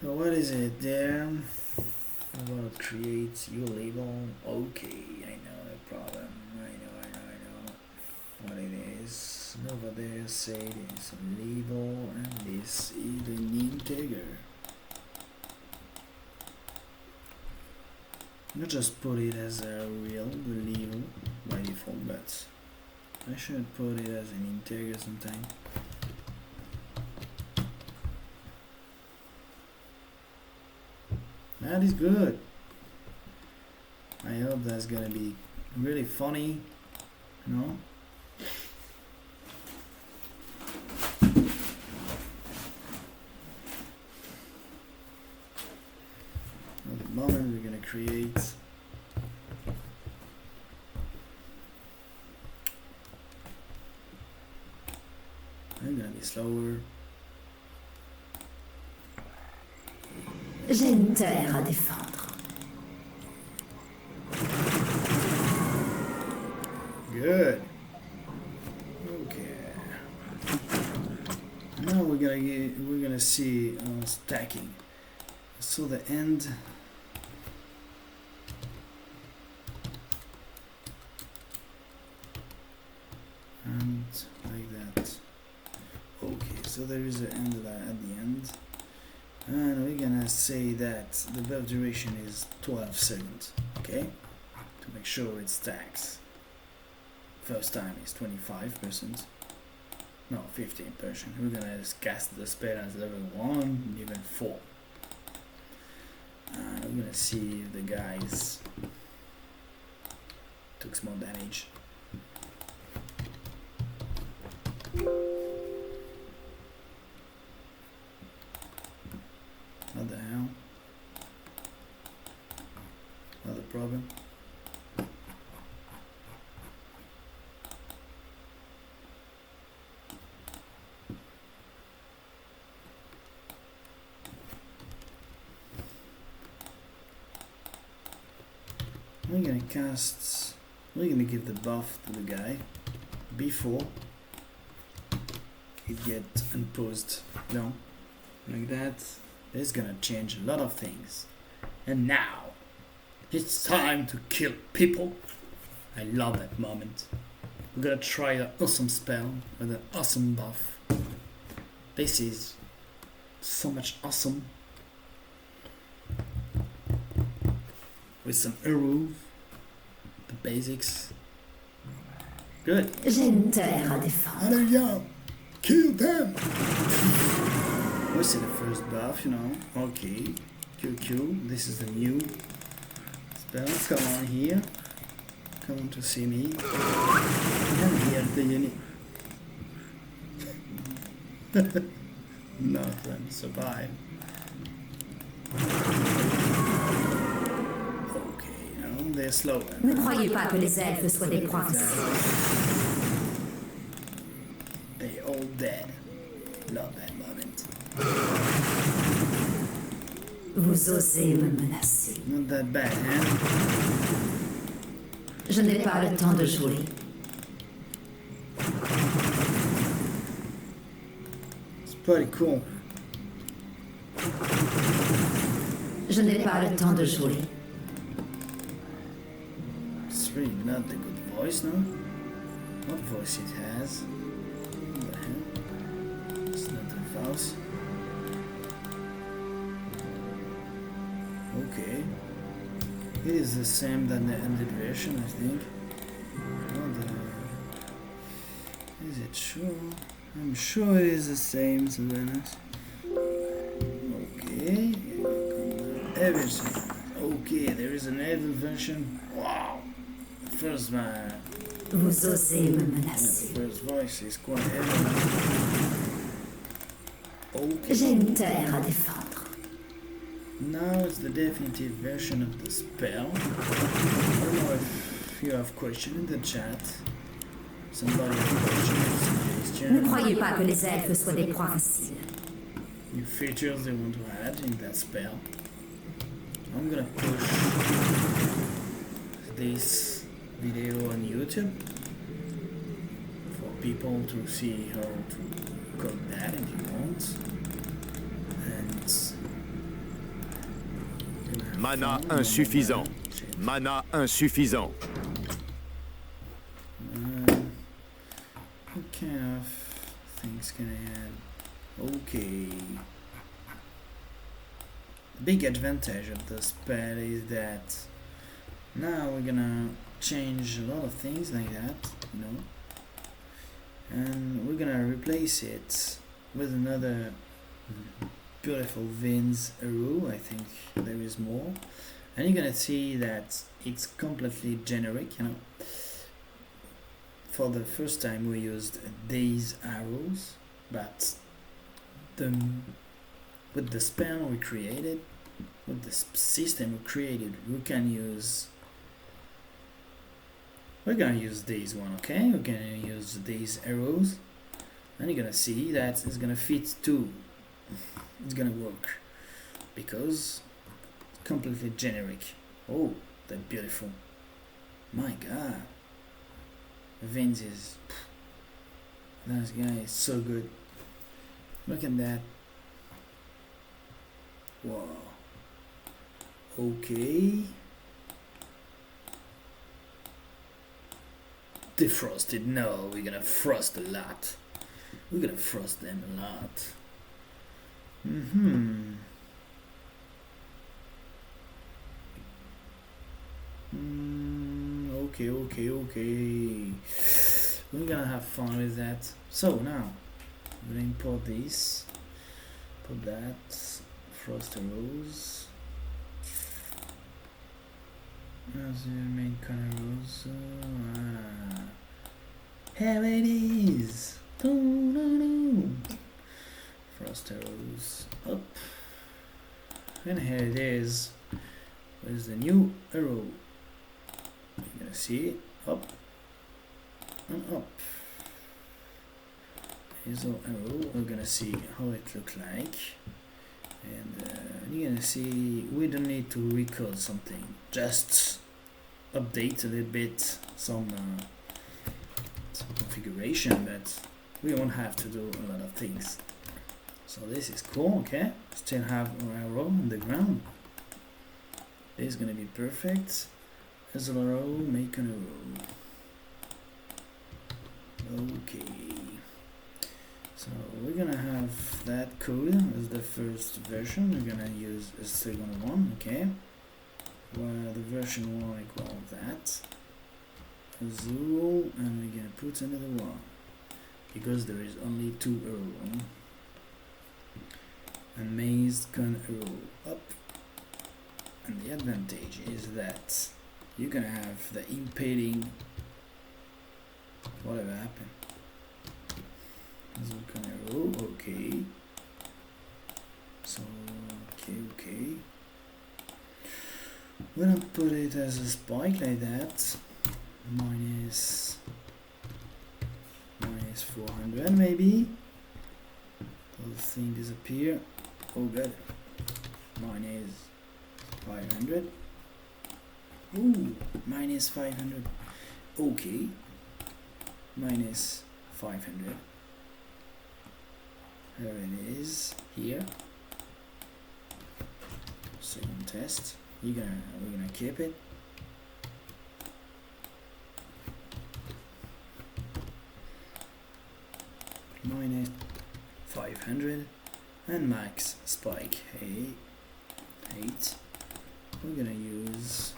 So what is it there? I want to create your label. Okay, I know the problem. I know what it is. Over there say it's a label and this is an integer. Not just put it as a real label by default, but I should put it as an integer sometime. That is good. I hope that's gonna be really funny, you know? At the moment we're gonna create I'm gonna be slower. J'ai une terre à défendre. Good. Okay. Now we're gonna see stacking. So the end. And like that. Okay, so there is an end at the end. And we're gonna say that the buff duration is 12 seconds, okay? To make sure it stacks. First time is 25%. No, 15%. We're gonna cast the spell as level 1, level 4. We're gonna see if the guys took more damage. What the hell? Not a problem. We're gonna give the buff to the guy before it gets imposed down. Like that. It's gonna change a lot of things. And now it's time to kill people. I love that moment. We're gonna try an awesome spell with an awesome buff. This is so much awesome. With some arrows, the basics. Good. J'ai une terre à défendre. Allez, yeah, kill them. We see the first buff, you know. Okay, QQ. This is the new spell. Come on here. Come on to see me. And here the unit. Nothing. Survive. They're slow. Ne croyez pas que les elfes soient des proies faciles. They all dead. Love that moment. Vous osez me menacer. Not that bad, hein? Je n'ai pas le temps de jouer. It's pretty cool. Je n'ai pas le temps de jouer. It's really not the good voice, no? What voice it has? What the hell? It's not the false. Okay. It is the same than the ended version, I think. Is it true? I'm sure it is the same, to be honest. Okay. Everything. Okay, there is an Elven version. Wow. The first one. Vous osez me The menacer. first voice is quite Elven. Okay. J'ai une terre à défendre. Now it's the definitive version of the spell. I don't know if you have questions in the chat. Somebody has questions, Ne suggestions, croyez pas que les elfes soient des proies faciles. new features they want to add in that spell. I'm gonna push this video on YouTube for people to see how to code that if you want. And Mana fun. insuffisant. Mana insuffisant. What kind of things can I add? Okay. Big advantage of the spell is that now we're gonna change a lot of things like that, you know, and we're gonna replace it with another beautiful Vin's arrow. I think there is more, and you're gonna see that it's completely generic, you know. For the first time we used these arrows, but with the spell we created, with the system we created, we're gonna use these one, okay? We're gonna use these arrows, and you're gonna see that it's gonna fit too. It's gonna work because it's completely generic. Oh, they're beautiful. My God, Vince is that guy is so good. Look at that. Wow. Okay. Defrosted. No, we're gonna frost a lot. We're gonna frost them a lot. Okay. We're gonna have fun with that. So now, I'm gonna import this. Put that. Frost arrows. As the main color rose. Here it is. Frost arrows up, and here it is. Where's the new arrow? You're gonna see it up and up. Here's our arrow. We're gonna see how it looks like. And you're gonna see we don't need to record something, just update a little bit some configuration, but we won't have to do a lot of things. So this is cool, okay? Still have our arrow on the ground. This is gonna be perfect. As an arrow, make an arrow. Okay. So we're gonna have that code as the first version. We're gonna use a second one, okay? Where the version 1 equals that. Azul, and we're gonna put another one because there is only 2 arrows. And maze can arrow up. And the advantage is that you're gonna have the impaling. Whatever happened. Azul can arrow, okay. So okay. We're gonna put it as a spike like that. Minus 400 maybe. The thing disappear. Oh good. Minus 500. Ooh, minus 500. Okay. Minus 500. There it is. Here. Second test. We're gonna keep it. Minus 500 and max spike 8. We're gonna use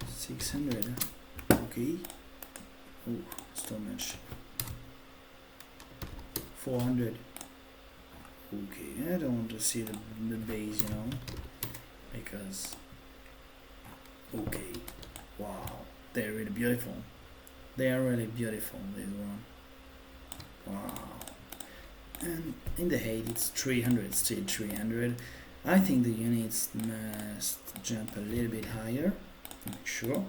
600. Okay. Oh, so much. 400. Okay, I don't want to see the base, you know, because okay, wow, they're really beautiful. They are really beautiful, this one. Wow. And in the height it's 300, still 300. I think the units must jump a little bit higher to make sure.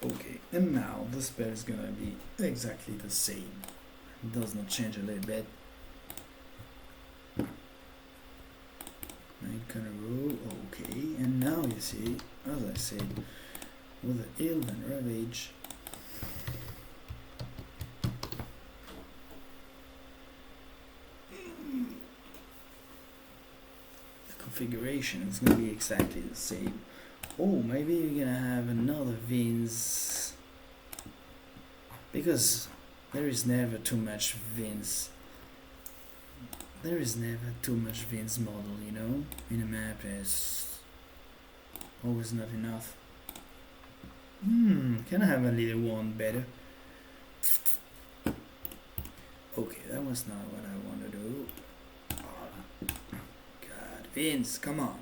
Okay, and now the spell is gonna be exactly the same. It does not change a little bit. Make a row, okay, and now you see, as I said, with the Elven Ravage, configuration. It's gonna be exactly the same. Oh, maybe we're gonna have another Vince, because there is never too much Vince. There is never too much Vince model, you know. In a map is always not enough. Can I have a little one better? Okay, that was not what I want to do. Oh, God, Vince, come on.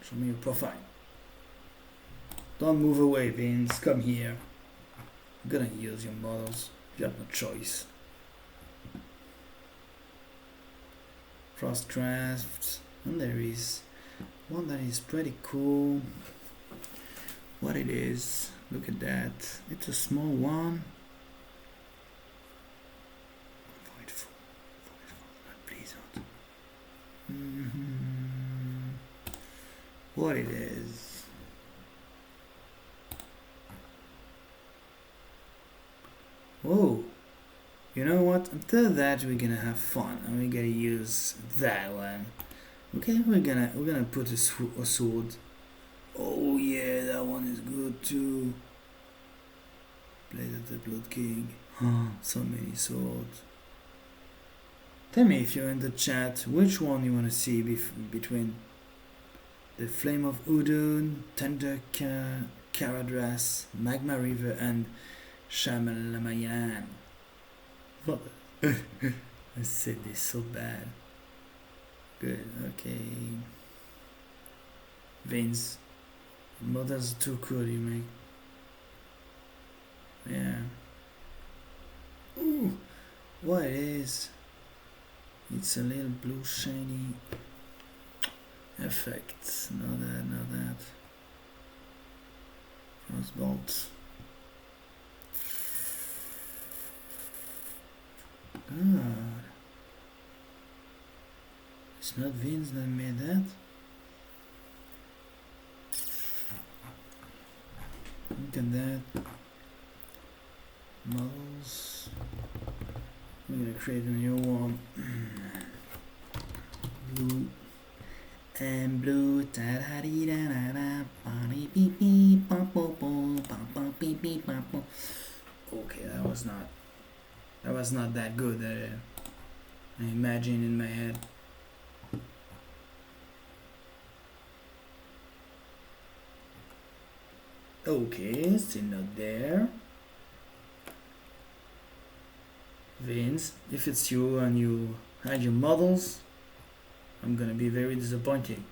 Show me your profile. Don't move away, Vince. Come here. I'm gonna use your models. You have no choice. Frostcraft, and there is one that is pretty cool. What it is, look at that. It's a small one. Voidful, please don't. What it is. Whoa. You know what? Until that we're gonna have fun and we're gonna use that one. Okay, we're gonna put a sword. Oh yeah, that one is good too. Blade of the Blood King. So many swords. Tell me if you're in the chat which one you wanna see between the Flame of Udun, Tender Caradras, Magma River, and Shamalamayan. What? I said this so bad. Good, okay. Vince. Models too cool, you make. Yeah. Ooh, what it is? It's a little blue shiny effect. Not that. Frostbolt. God. It's not Vince that made that. Look at that. Models. We're gonna create a new one. Blue and blue. Okay, that was not that good. I imagine in my head. Okay, still not there. Vince, if it's you and you had your models, I'm gonna be very disappointed.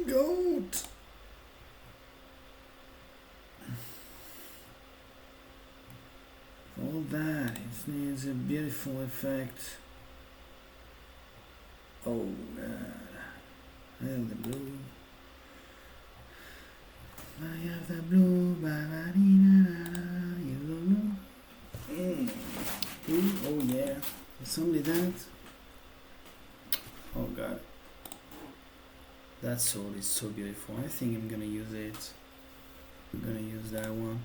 Goat! All that, it needs a beautiful effect. Oh God, I have the blue. I have the blue, yellow. Ooh, oh yeah, it's only that. Oh God, that sword is so beautiful. I think I'm gonna use it. I'm gonna use that one.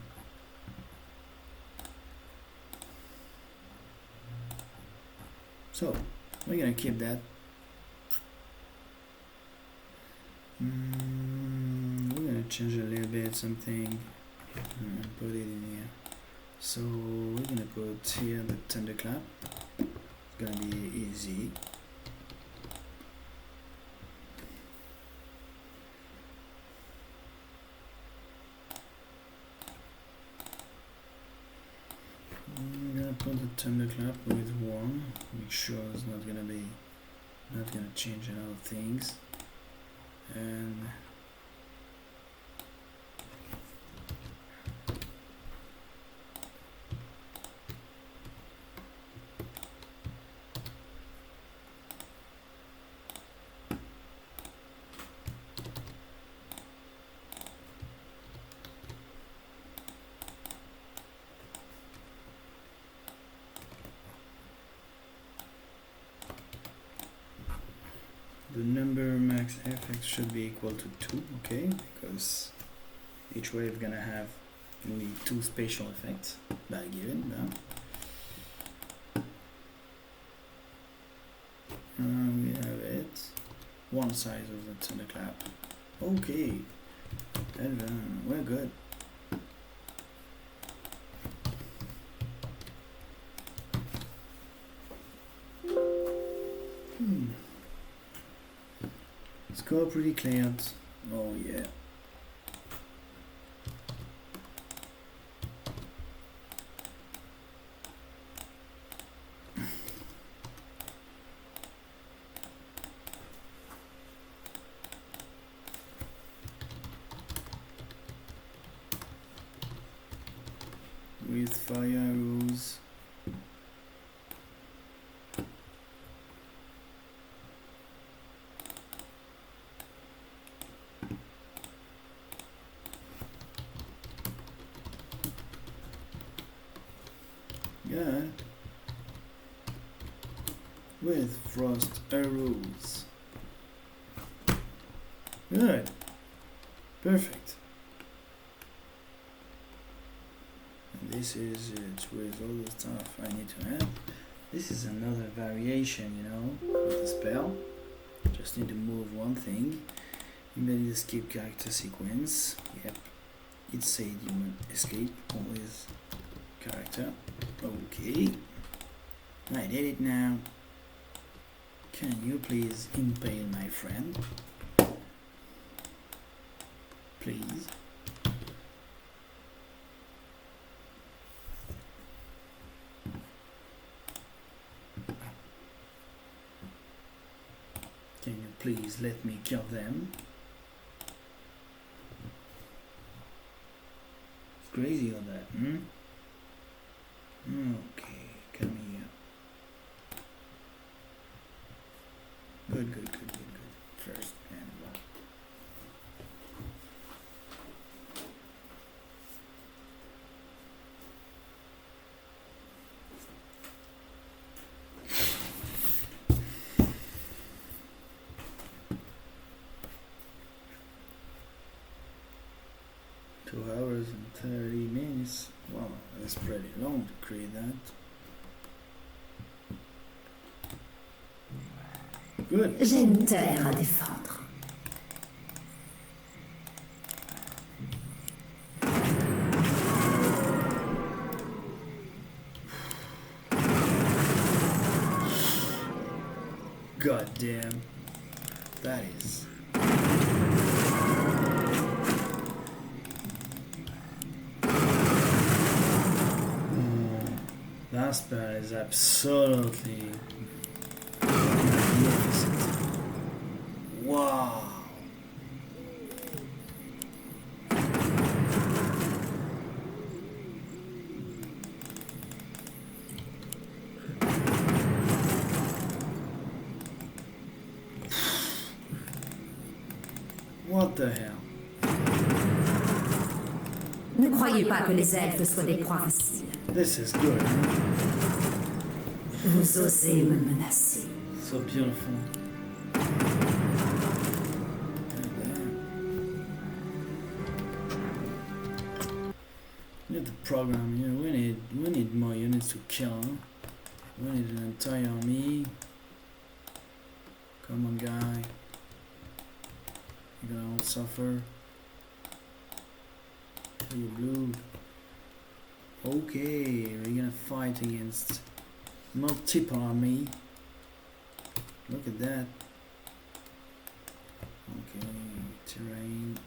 So, we're gonna keep that. We're gonna change a little bit something and put it in here. So we're gonna put here the thunderclap. It's gonna be easy. I'm gonna put the thunderclap with one. Make sure it's not gonna change a lot of things. And the number max effect should be equal to 2, okay? Because each wave gonna have We need 2 special effects. By given that. We have it. One side of the thunderclap. Okay. Elven, we're good. Score pretty cleared. Oh yeah. With fire arrows. Yeah. With frost arrows. Good. Perfect. And this is it with all the stuff I need to add. This is another variation, you know, with the spell. Just need to move one thing. Embed the skip character sequence. Yep. It said you would escape always character. Okay. I did it now. Can you please impale my friend? Please. Can you please let me kill them? It's crazy all that, hmm? Okay, come here. Good. First and one. Two hours and 30 minutes. Wow, that's pretty long to create that. Good. J'ai une terre à défendre. God damn. That is. That spell is absolutely magnificent. Wow. What the hell? Ne croyez pas que les elfes soient des proies faciles. This is good. Vous osez me menacer. So beautiful. Need the program here. We need more units to kill. We need an entire army. Come on, guy. You're gonna all suffer. Are you blue? Okay, we're gonna fight against multiple army. Look at that. Okay, terrain.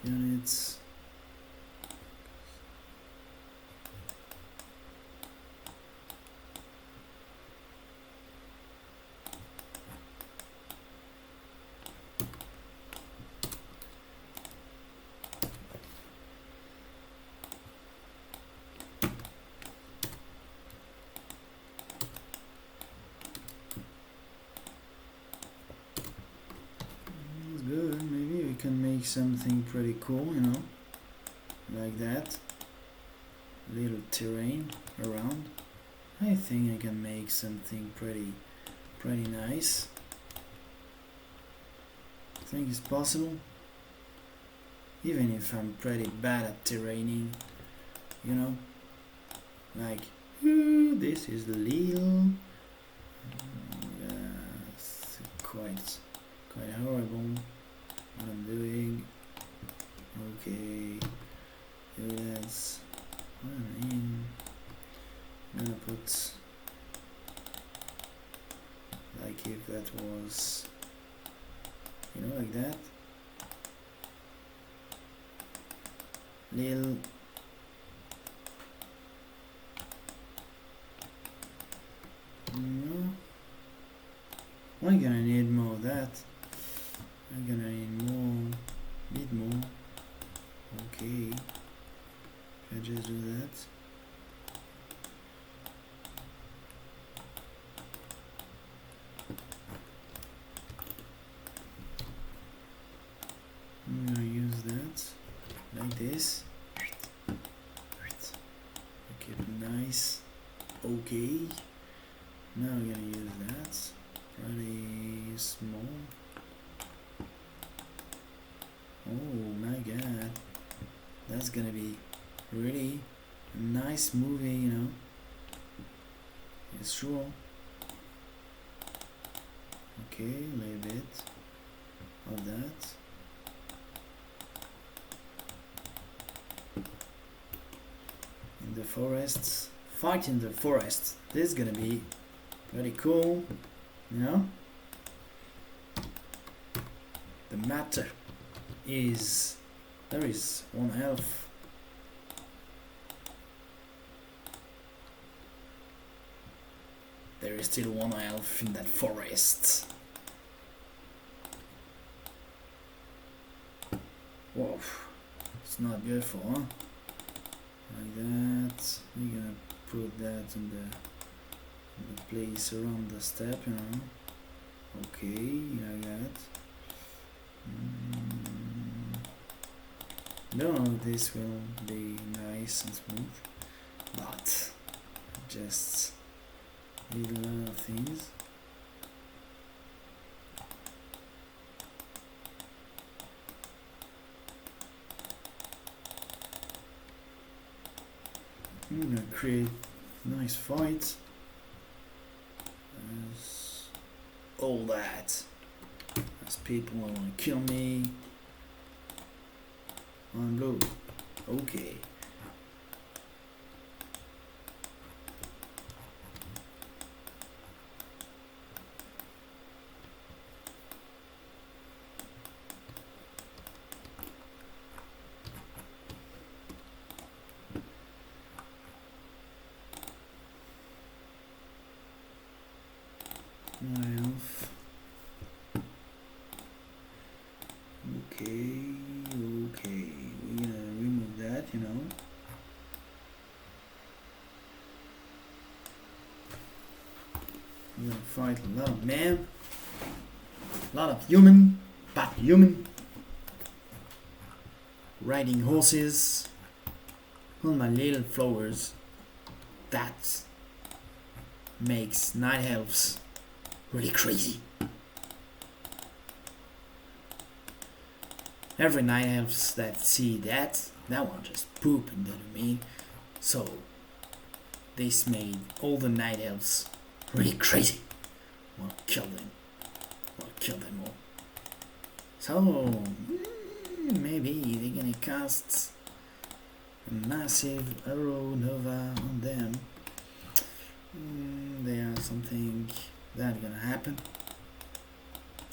Units. Good, maybe we can make something pretty cool, you know, like that. Little terrain around. I think I can make something pretty nice. Think it's possible? even if I'm pretty bad at terraining, you know, like, this is little, it's quite horrible what I'm doing. Okay, that's what I mean. I'm gonna put, like, if that was, you know, like that, little, no, I'm gonna need more of that. I'm gonna need more, bit more. Okay, I just do that. I'm gonna use that like this. Keep it nice. Okay. Now we're gonna use that. Pretty small. Oh my god. That's gonna be really a nice movie, you know. It's sure. Okay, a little bit of that. In the forests. Fight in the forest. This is gonna be pretty cool, you know. The matter is there is one elf. There is still one elf in that forest. Whoa, it's not beautiful, huh? Like that. We're gonna put that in the place around the step, you know. Okay, like that. Don't know if this will be nice and smooth, but just need a lot of things. I'm gonna create nice fight as all that, as people wanna kill me. I'm blue. Okay. My elf. Okay, okay. We're gonna remove that, you know. We're gonna fight a lot of men, a lot of human, bad human, riding horses on my little flowers. That makes night elves really crazy. Every night elves that see that one just poop into me. So this made all the night elves really crazy. We'll kill them. We'll kill them all. So maybe they're gonna cast a massive arrow nova on them. There's something that's gonna happen.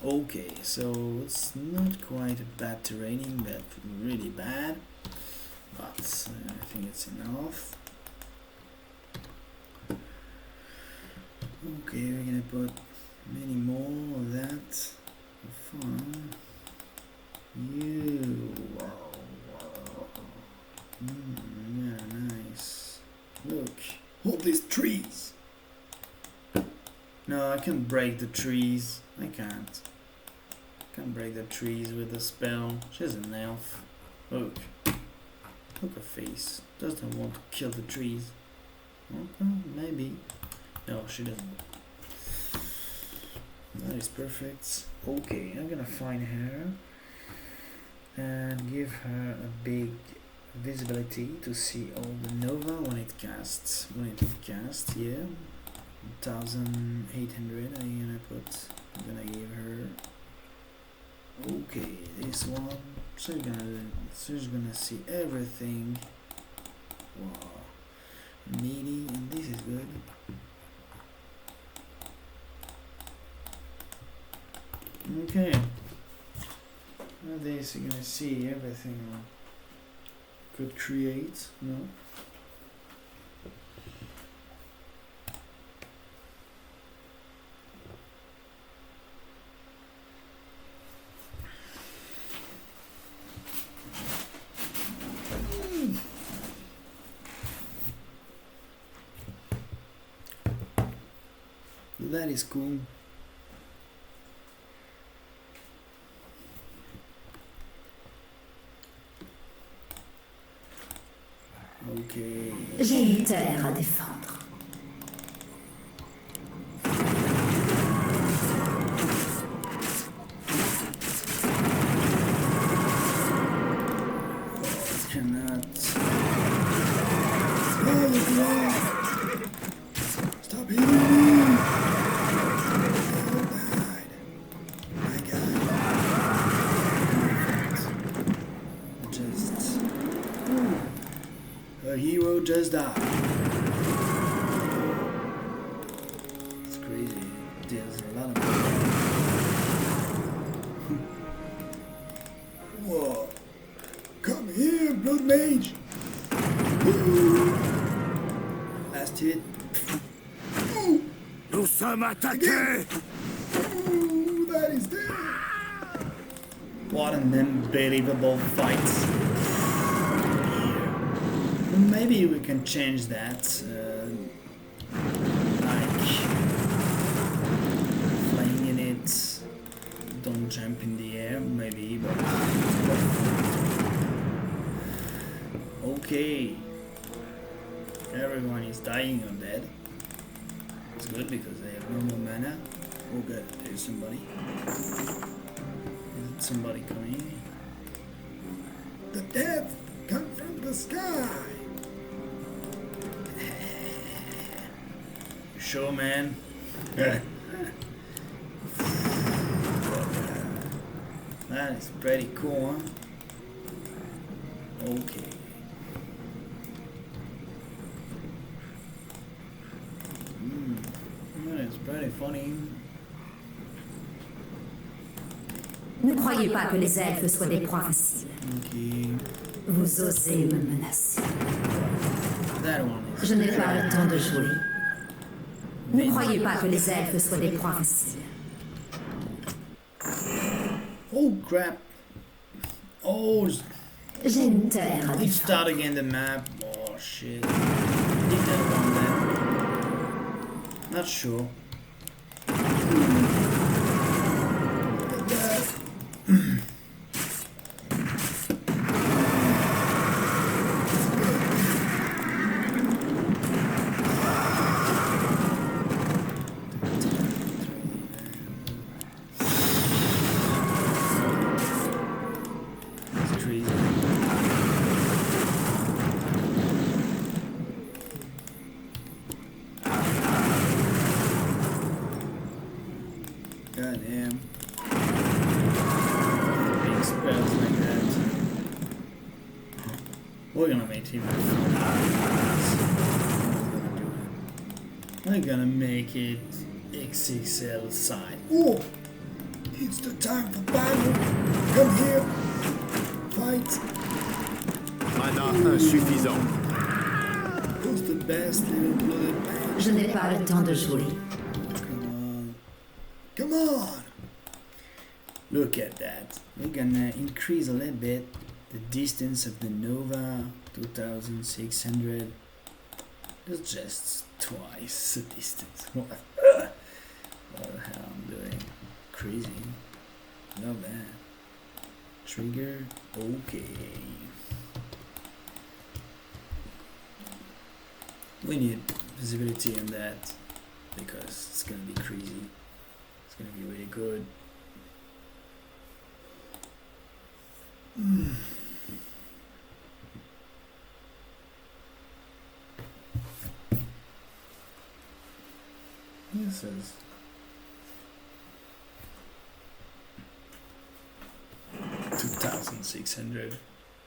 Okay, so it's not quite a bad terraining, but really bad. But I think it's enough. Okay, we're gonna put many more of that for fun. Yeah, nice. Look, all these trees. No, I can't break the trees. I can't. Can't break the trees with a spell. She's an elf. Look. Look her face. Doesn't want to kill the trees. Okay, maybe. No, she doesn't. That is perfect. Okay, I'm gonna find her. and give her a big visibility to see all the nova when it casts. Yeah, 1800. I'm gonna give her. Okay, this one. So she's gonna see everything. Wow, needy, and this is good. Okay. Now this you're gonna see everything I could create, no? That is cool. Okay. J'ai une terre à défendre. Cannot. Oh, no. Stop hitting me! My God. Just. A hero just died. It's crazy. There's a lot of. Whoa. Come here, Blood Mage! Last hit. Nous sommes attaqués! Ooh, that is dead! What an unbelievable fight. Maybe we can change that. Like flying in it. Don't jump in the air, maybe, but. Okay. Everyone is dying or dead. It's good because they have no more mana. Oh good, there's somebody. Is it somebody coming? The dead come from the sky! You sure, man? That is pretty cool, huh? Okay. That is pretty funny. Ne croyez pas que les elfes soient des proies faciles. Okay. Vous osez me menacer. That one is. Je n'ai pas le temps de jouer. Ne croyez pas que les elfes soient des proies faciles. Oh crap. Oh, J'ai une terre à it défendre. start again the map. Oh shit. Did that one that? Not sure. It's crazy. God damn. Big spells like that. We're gonna make him. We're gonna make it XXL side. Oh! It's the time for battle! Come here! Fight! Mana insuffisant. Who's the best little blood man? Je n'ai pas le temps de jouer. Come on. Come on! Look at that. We're gonna increase a little bit the distance of the Nova 2600. It's just twice the distance. What the hell I'm doing? Crazy. Love that. Trigger. Okay. We need visibility on that because it's gonna be crazy. It's gonna be really good. This is 2,600.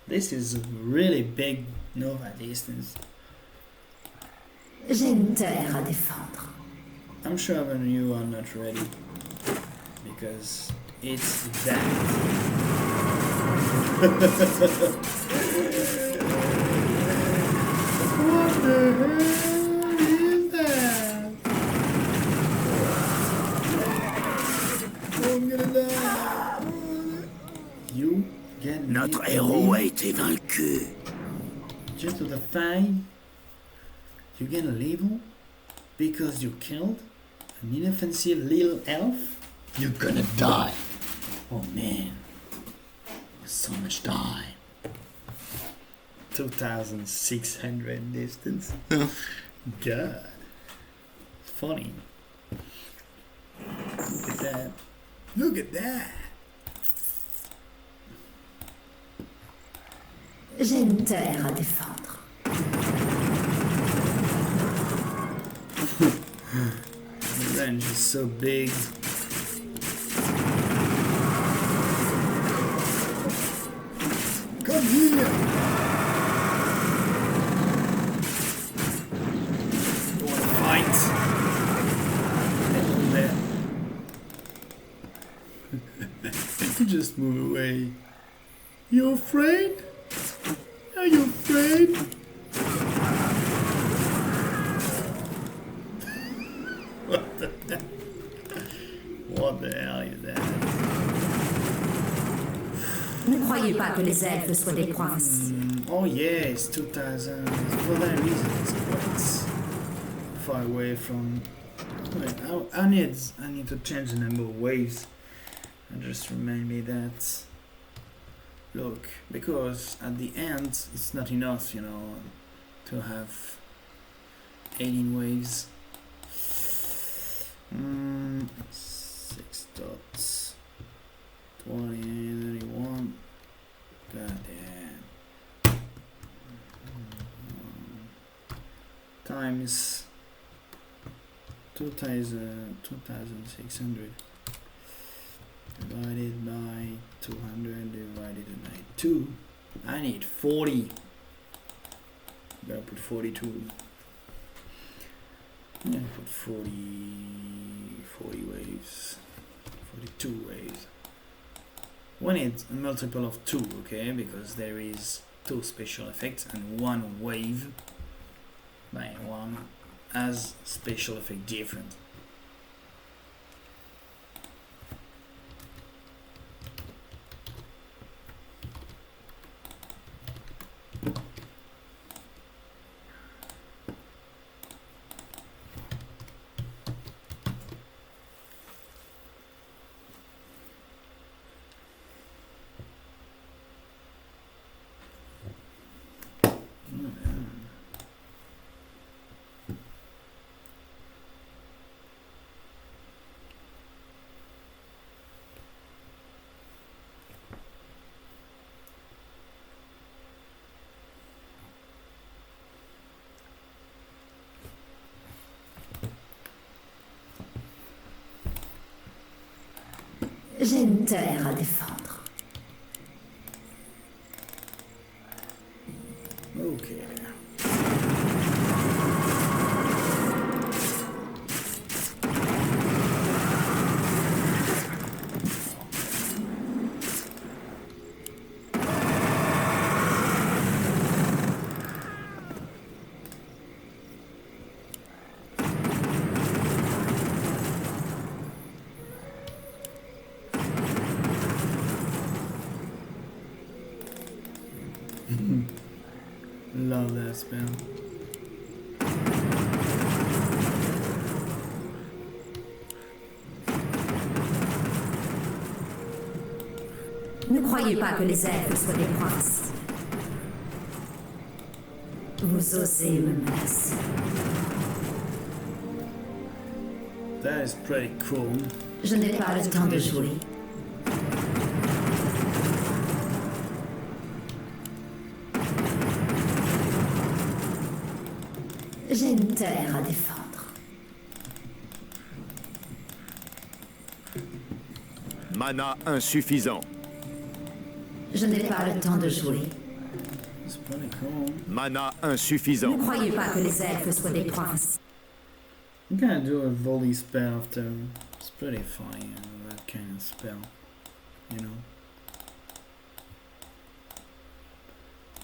This is a really big Nova distance. J'ai une terre à défendre. I'm sure when you are not ready because it's that. What the hell is that? Oh, I'm gonna die. You get Notre héros a été vaincu. just to the fact you get a label because you killed an inoffensive little elf. You're gonna die. Oh man, so much time. 2,600 distance. God, funny. Look at that. Look at that. J'ai une terre à défendre. The range is so big. Come here! You wanna fight? There. Just move away. You afraid? Are you afraid? What the hell is that? Ne croyez pas que les elfes soient des princes. Oh yeah, it's 2,000. For that reason, it's quite far away from. Wait, I need to change the number of waves. And just remind me that. Look, because at the end it's not enough, you know, to have 18 waves. 6 dots. 20, 31. God damn. Times 2,600 divided by 200 divided by 2. I need 40. Gotta put 42. I'm gonna put 40 waves. 42 waves. When it's a multiple of 2, okay, because there is 2 special effects and 1 wave by 1 has special effect different. J'ai une terre à défendre. Okay. Love that spell. Ne croyez pas que les elfes soient des princes. Vous osez me menacer. That is pretty cool. Je n'ai pas le temps de jouer. J'ai une terre à défendre. Mana insuffisant. Je n'ai pas le temps de jouer. It's pretty cool. Mana Ne insuffisant. croyez pas que les elfes soient des proies. I'm gonna do a volley spell after. It's pretty funny, that kind of spell. You know?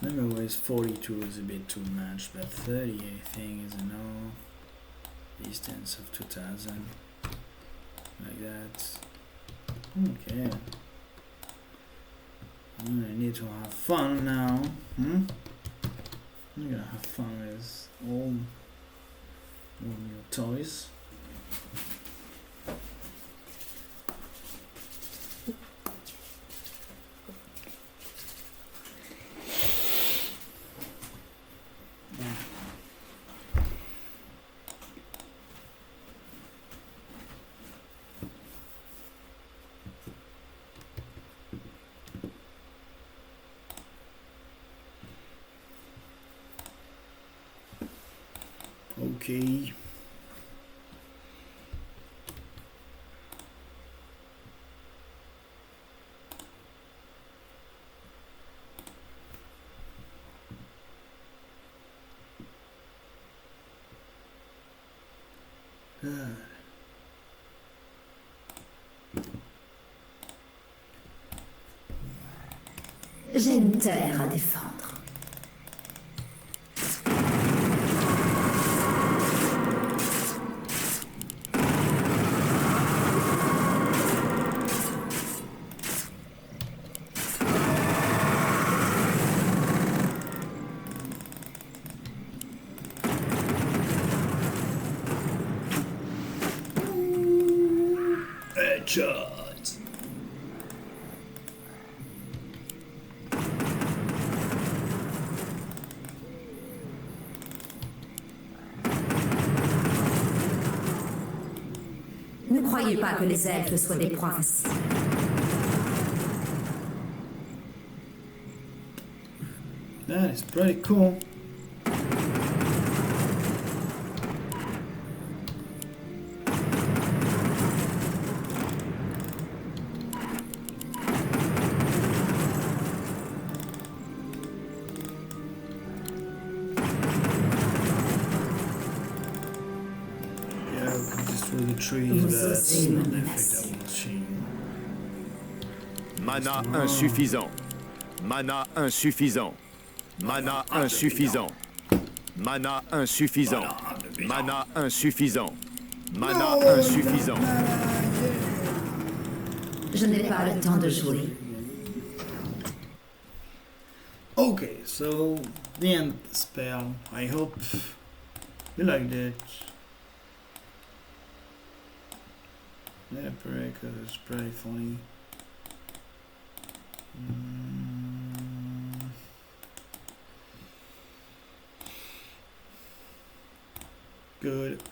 Maybe always 42 is a bit too much, but 30 I think is enough. Distance of 2000. Like that. Okay. I need to have fun now. I'm gonna have fun with all new toys. Okay. J'ai une terre à défendre. Headshot. Ne croyez pas que les elfes soient des proies. That is pretty cool. Yeah, we can destroy the trees, but that's not the effect I was seeing. Mana insuffisant. Mana insuffisant. Mana insuffisant. Mana insuffisant. Mana insuffisant. Mana insuffisant. Je n'ai pas le temps de jouer. Okay, so the end spell. I hope you liked it. Yeah, pretty good. It's pretty funny. Good.